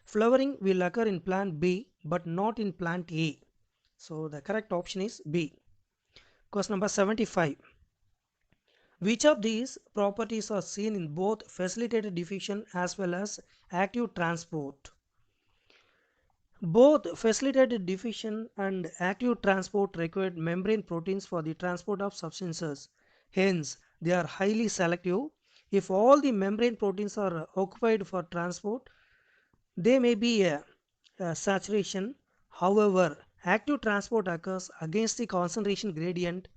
Flowering will occur in plant B but not in plant A. So the correct option is B. Question number 75. Which of these properties are seen in both facilitated diffusion as well as active transport? Both facilitated diffusion and active transport require membrane proteins for the transport of substances. Hence, they are highly selective. If all the membrane proteins are occupied for transport, they may be a saturation. However, active transport occurs against the concentration gradient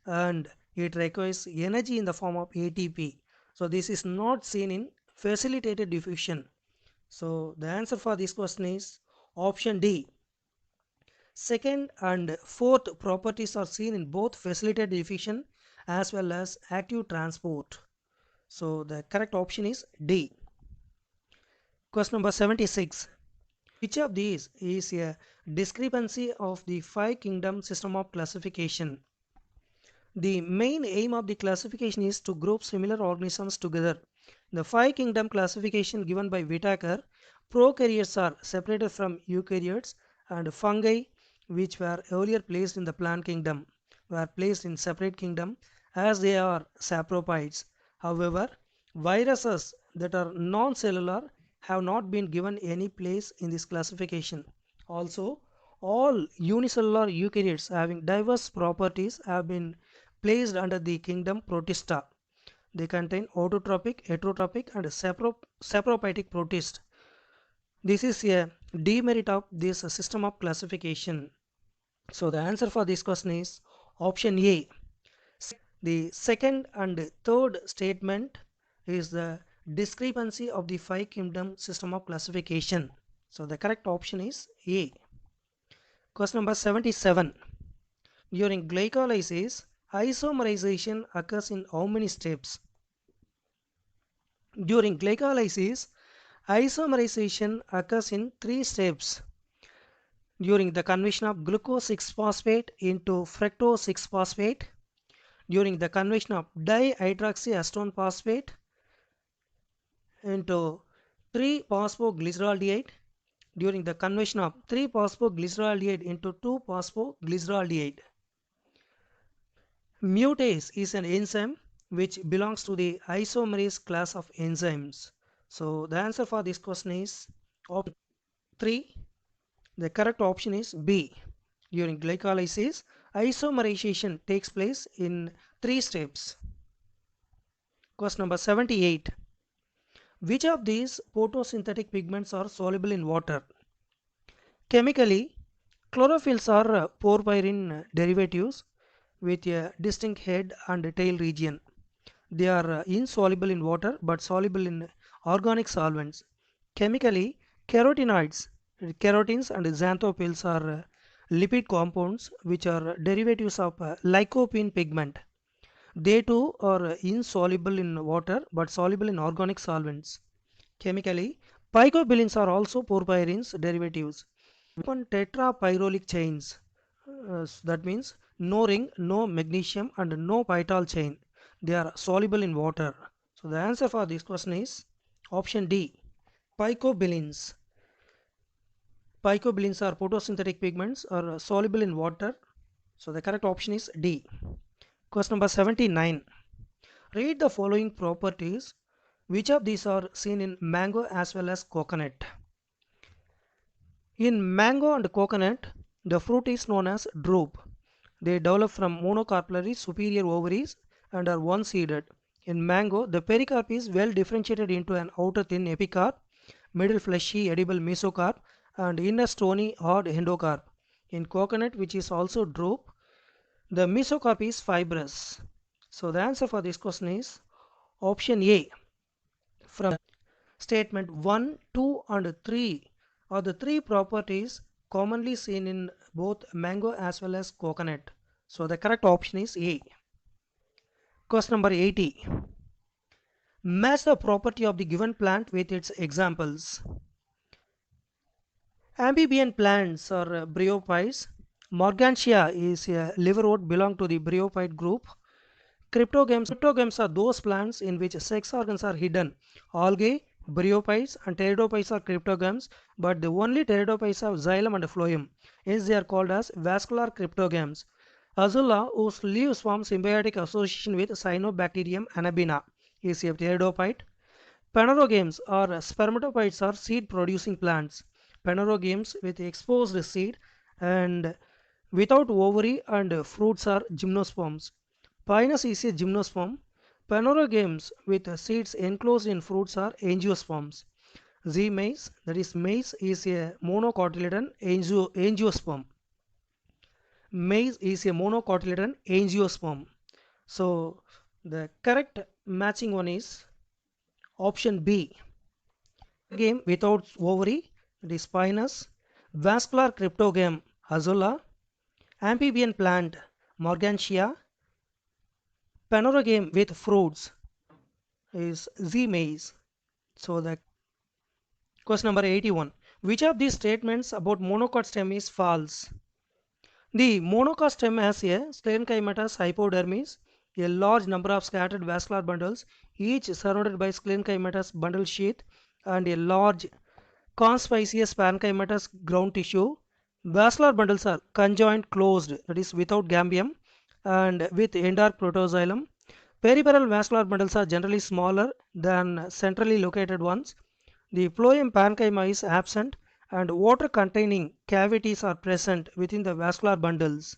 and it requires energy in the form of ATP. So, this is not seen in facilitated diffusion. So, the answer for this question is option D. Second and fourth properties are seen in both facilitated diffusion as well as active transport. So the correct option is D. Question number 76. Which of these is a discrepancy of the five kingdom system of classification? The main aim of the classification is to group similar organisms together. The five kingdom classification given by Whittaker, prokaryotes are separated from eukaryotes, and fungi, which were earlier placed in the plant kingdom, were placed in separate kingdom as they are saprophytes. However, viruses that are non-cellular have not been given any place in this classification. Also, all unicellular eukaryotes having diverse properties have been placed under the kingdom Protista. They contain autotrophic, heterotrophic and saprophytic protists. This is a demerit of this system of classification. So the answer for this question is option A. The second and third statement is the discrepancy of the five kingdom system of classification. So the correct option is A. Question number 77. During glycolysis, isomerization occurs in how many steps? During glycolysis, isomerization occurs in three steps. During the conversion of glucose 6-phosphate into fructose 6-phosphate, during the conversion of dihydroxyacetone phosphate into 3-phosphoglyceraldehyde, during the conversion of 3-phosphoglyceraldehyde into 2-phosphoglyceraldehyde. Mutase is an enzyme which belongs to the isomerase class of enzymes. So the answer for this question is option 3. The correct option is B. During glycolysis, isomerization takes place in three steps. Question number 78. Which of these photosynthetic pigments are soluble in water? Chemically, chlorophylls are porphyrin derivatives with a distinct head and tail region. They are insoluble in water but soluble in organic solvents. Chemically, carotenoids, carotins and xanthophyls are lipid compounds which are derivatives of lycopene pigment. They too are insoluble in water but soluble in organic solvents. Chemically, phycobilins are also porphyrins derivatives. Open tetrapyrrolic chains. That means no ring, no magnesium and no pital chain. They are soluble in water. So the answer for this question is option D. Phycobilins. Phycobilins are photosynthetic pigments are soluble in water. So the correct option is D. Question number 79. Read the following properties. Which of these are seen in mango as well as coconut? In mango and coconut, the fruit is known as drupe. They develop from monocarpellary superior ovaries and are one-seeded. In mango, the pericarp is well differentiated into an outer thin epicarp, middle fleshy edible mesocarp, and inner stony hard endocarp. In coconut, which is also drupe, the mesocarp is fibrous. So the answer for this question is option A. From statement 1, 2 and 3 are the three properties commonly seen in both mango as well as coconut. So the correct option is A. Question number 80. Match the property of the given plant with its examples. Amphibian plants are bryophytes. Morgantia is a liverwort belong to the bryophyte group. Cryptogams are those plants in which sex organs are hidden. Algae, bryophytes and pteridophytes are cryptogams, but the only pteridophytes have xylem and phloem. Hence they are called as vascular cryptogams. Azula, whose leaves form symbiotic association with Cyanobacterium anabina, is a pteridophyte. Phanerogames or spermatophytes are seed producing plants. Phanerogames with exposed seed and without ovary and fruits are gymnosperms. Pinus is a gymnosperm. Phanerogames with seeds enclosed in fruits are angiosperms. Z maize, that is maize, is a monocotyledon angiosperm. Maize is a monocotyledon angiosperm. So the correct matching one is option B. Game without ovary, that is Pinus. Vascular cryptogame, Azula. Amphibian plant, Morgantia. Panorogame with fruits, is Z maize. So the question number 81. Which of these statements about monocot stem is false? The monocot stem has a sclerenchymatous hypodermis, a large number of scattered vascular bundles, each surrounded by sclerenchymatous bundle sheath, and a large conspicuous parenchymatous ground tissue. Vascular bundles are conjoined closed, that is without gambium, and with endark protoxylem. Peripheral vascular bundles are generally smaller than centrally located ones. The phloem parenchyma is absent and water containing cavities are present within the vascular bundles.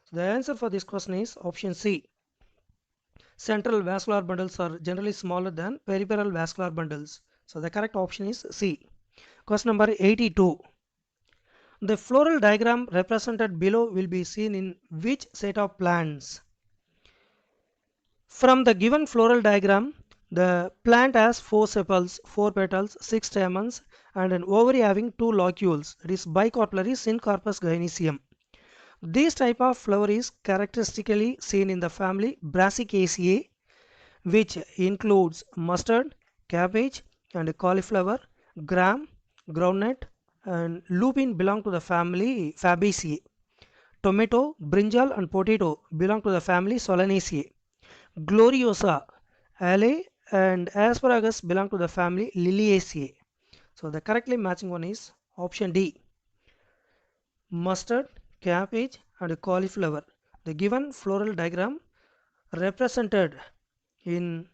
So the answer for this question is option C. Central vascular bundles are generally smaller than peripheral vascular bundles. So the correct option is C. Question number 82. The floral diagram represented below will be seen in which set of plants? From the given floral diagram, the plant has 4 sepals, 4 petals, 6 stamens, and an ovary having 2 locules, that is bicarpellary Syncarpus gynoecium. This type of flower is characteristically seen in the family Brassicaceae, which includes mustard, cabbage, and cauliflower, gram, groundnut, and lupin belong to the family Fabaceae. Tomato, brinjal, and potato belong to the family Solanaceae. Gloriosa, Ale, and asparagus belong to the family Liliaceae. So the correctly matching one is option D. Mustard, cabbage, and cauliflower. The given floral diagram represented in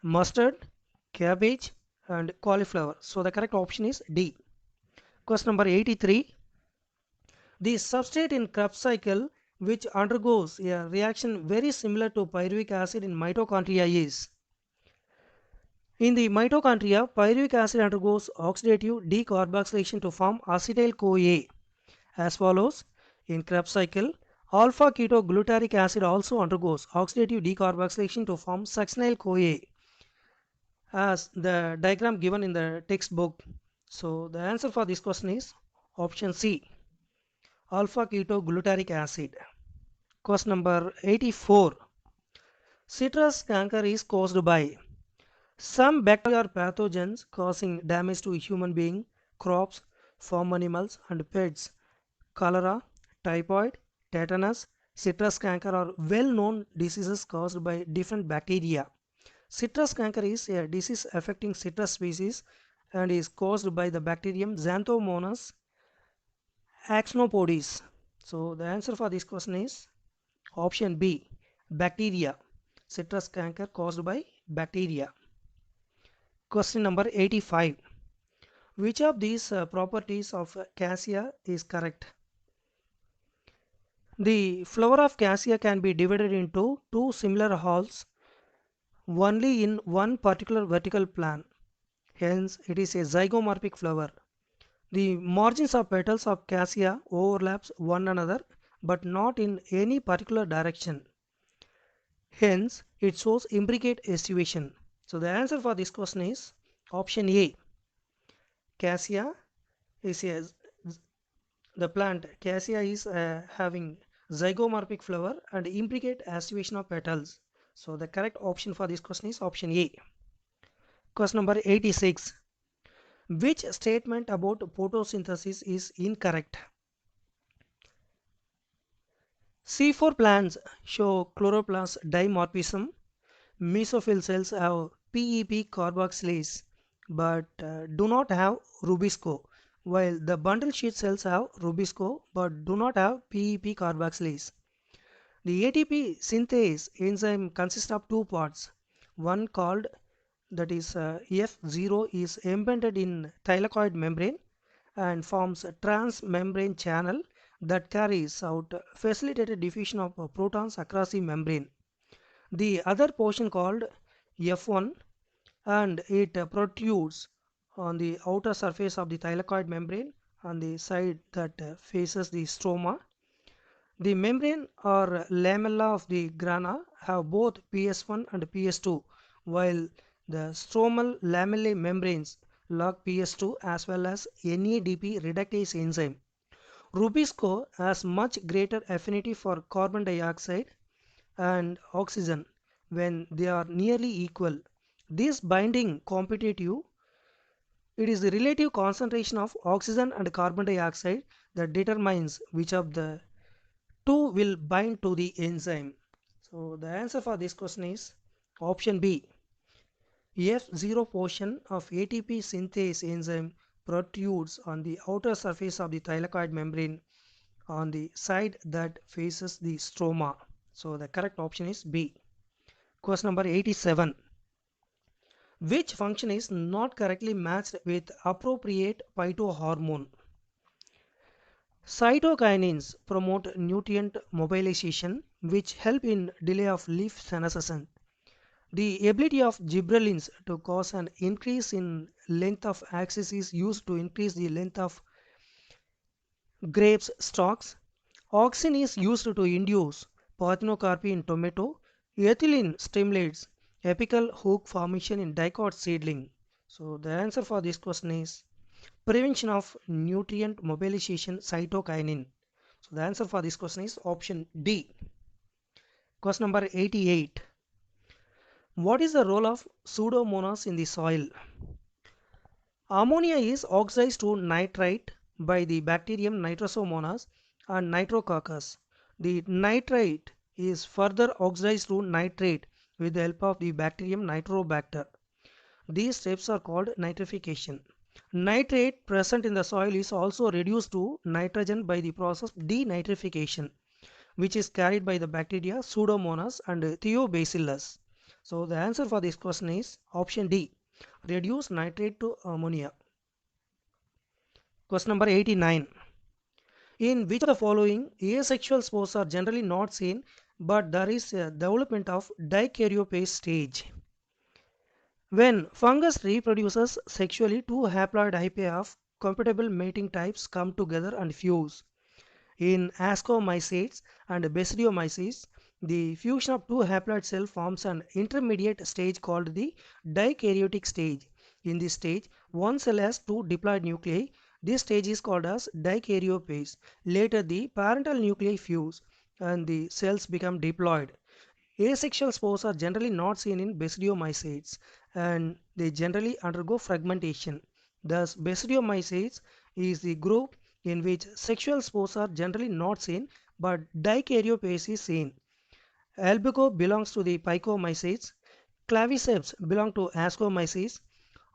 mustard, cabbage, and cauliflower. So the correct option is D. Question number 83. The substrate in Krebs cycle which undergoes a reaction very similar to pyruvic acid in mitochondria is. In the mitochondria, pyruvic acid undergoes oxidative decarboxylation to form acetyl-CoA as follows. In Krebs cycle, alpha-ketoglutarate acid also undergoes oxidative decarboxylation to form succinyl-CoA as the diagram given in the textbook. So the answer for this question is option C, alpha-ketoglutarate acid. Question number 84. Citrus canker is caused by some bacteria or pathogens causing damage to human beings, crops, farm animals, and pets. Cholera, typhoid, tetanus, citrus canker are well-known diseases caused by different bacteria. Citrus canker is a disease affecting citrus species and is caused by the bacterium Xanthomonas axonopodis. So the answer for this question is option B, bacteria. Citrus canker caused by bacteria. Question number 85. Which of these properties of cassia is correct? The flower of cassia can be divided into two similar halls only in one particular vertical plane. Hence, it is a zygomorphic flower. The margins of petals of cassia overlaps one another but not in any particular direction. Hence, it shows imbricate aestivation. So the answer for this question is option A. Cassia is the plant cassia is having zygomorphic flower and imbricate aestivation of petals. So the correct option for this question is option A. Question number 86. Which statement about photosynthesis is incorrect? C4 plants show chloroplast dimorphism. Mesophyll cells have PEP carboxylase but do not have rubisco, while the bundle sheath cells have rubisco but do not have PEP carboxylase. The ATP synthase enzyme consists of two parts. One called that is F0 is embedded in thylakoid membrane and forms a transmembrane channel that carries out facilitated diffusion of protons across the membrane. The other portion called F1 and it protrudes on the outer surface of the thylakoid membrane on the side that faces the stroma. The membrane or lamella of the grana have both PS1 and PS2 while the stromal lamellae membranes lack PS2 as well as NADP reductase enzyme. Rubisco has much greater affinity for carbon dioxide and oxygen when they are nearly equal. This binding competitive, it is the relative concentration of oxygen and carbon dioxide that determines which of the two will bind to the enzyme. So the answer for this question is option B. F0 portion of ATP synthase enzyme protrudes on the outer surface of the thylakoid membrane on the side that faces the stroma. So the correct option is B. Question number 87. Which function is not correctly matched with appropriate phytohormone? Cytokinins promote nutrient mobilization, which help in delay of leaf senescence. The ability of gibberellins to cause an increase in length of axis is used to increase the length of grapes stalks. Auxin is used to induce parthenocarpy in tomato. Ethylene stimulates apical hook formation in dicot seedling. So the answer for this question is prevention of nutrient mobilization cytokinin. So the answer for this question is option D. Question number 88. What is the role of Pseudomonas in the soil? Ammonia is oxidized to nitrite by the bacterium Nitrosomonas and Nitrococcus. The nitrite is further oxidized to nitrate with the help of the bacterium Nitrobacter. These steps are called nitrification. Nitrate present in the soil is also reduced to nitrogen by the process denitrification, which is carried by the bacteria Pseudomonas and Thiobacillus. So the answer for this question is option D. Reduce nitrate to ammonia. Question number 89. In which of the following asexual spores are generally not seen, but there is a development of dikaryophase stage? When fungus reproduces sexually, two haploid hyphae of compatible mating types come together and fuse. In Ascomycetes and Basidiomycetes, the fusion of two haploid cells forms an intermediate stage called the dikaryotic stage. In this stage, one cell has two diploid nuclei. This stage is called as dikaryophase. Later, the parental nuclei fuse and the cells become diploid. Asexual spores are generally not seen in Basidiomycetes and they generally undergo fragmentation. Thus, Basidiomycetes is the group in which sexual spores are generally not seen but dikaryophase is seen. Albico belongs to the Picomycetes, Claviceps belong to Ascomycetes,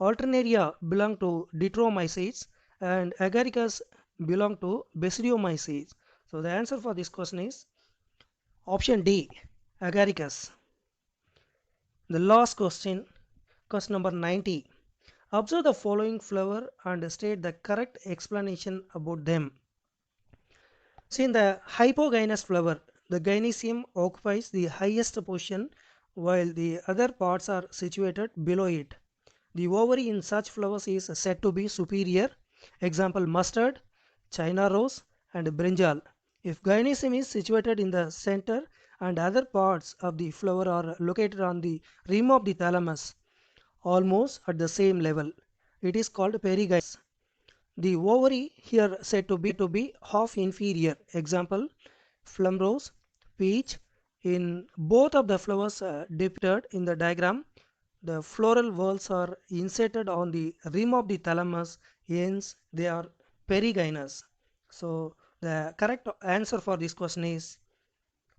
Alternaria belong to Ditromycetes and Agaricus belong to Basidiomycetes. So the answer for this question is option D, Agaricus. The last question, question number 90. Observe the following flower and state the correct explanation about them. See, in the hypogynous flower, the gynoecium occupies the highest position while the other parts are situated below it. The ovary in such flowers is said to be superior. Example, mustard, China rose and brinjal. If gynoecium is situated in the center and other parts of the flower are located on the rim of the thalamus, almost at the same level, it is called perigynous. The ovary here said to be half inferior. Example, plum rose, peach. In both of the flowers depicted in the diagram, the floral whorls are inserted on the rim of the thalamus, hence they are perigynous. So the correct answer for this question is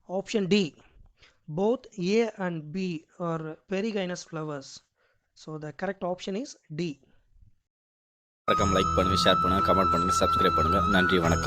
option D. Both A and B are perigynous flowers. So the correct option is D. மறக்காம like பண்ணுங்கள், share பண்ணுங்கள், comment பண்ணுங்கள், subscribe பண்ணுங்கள். நன்றி, வணக்கம்.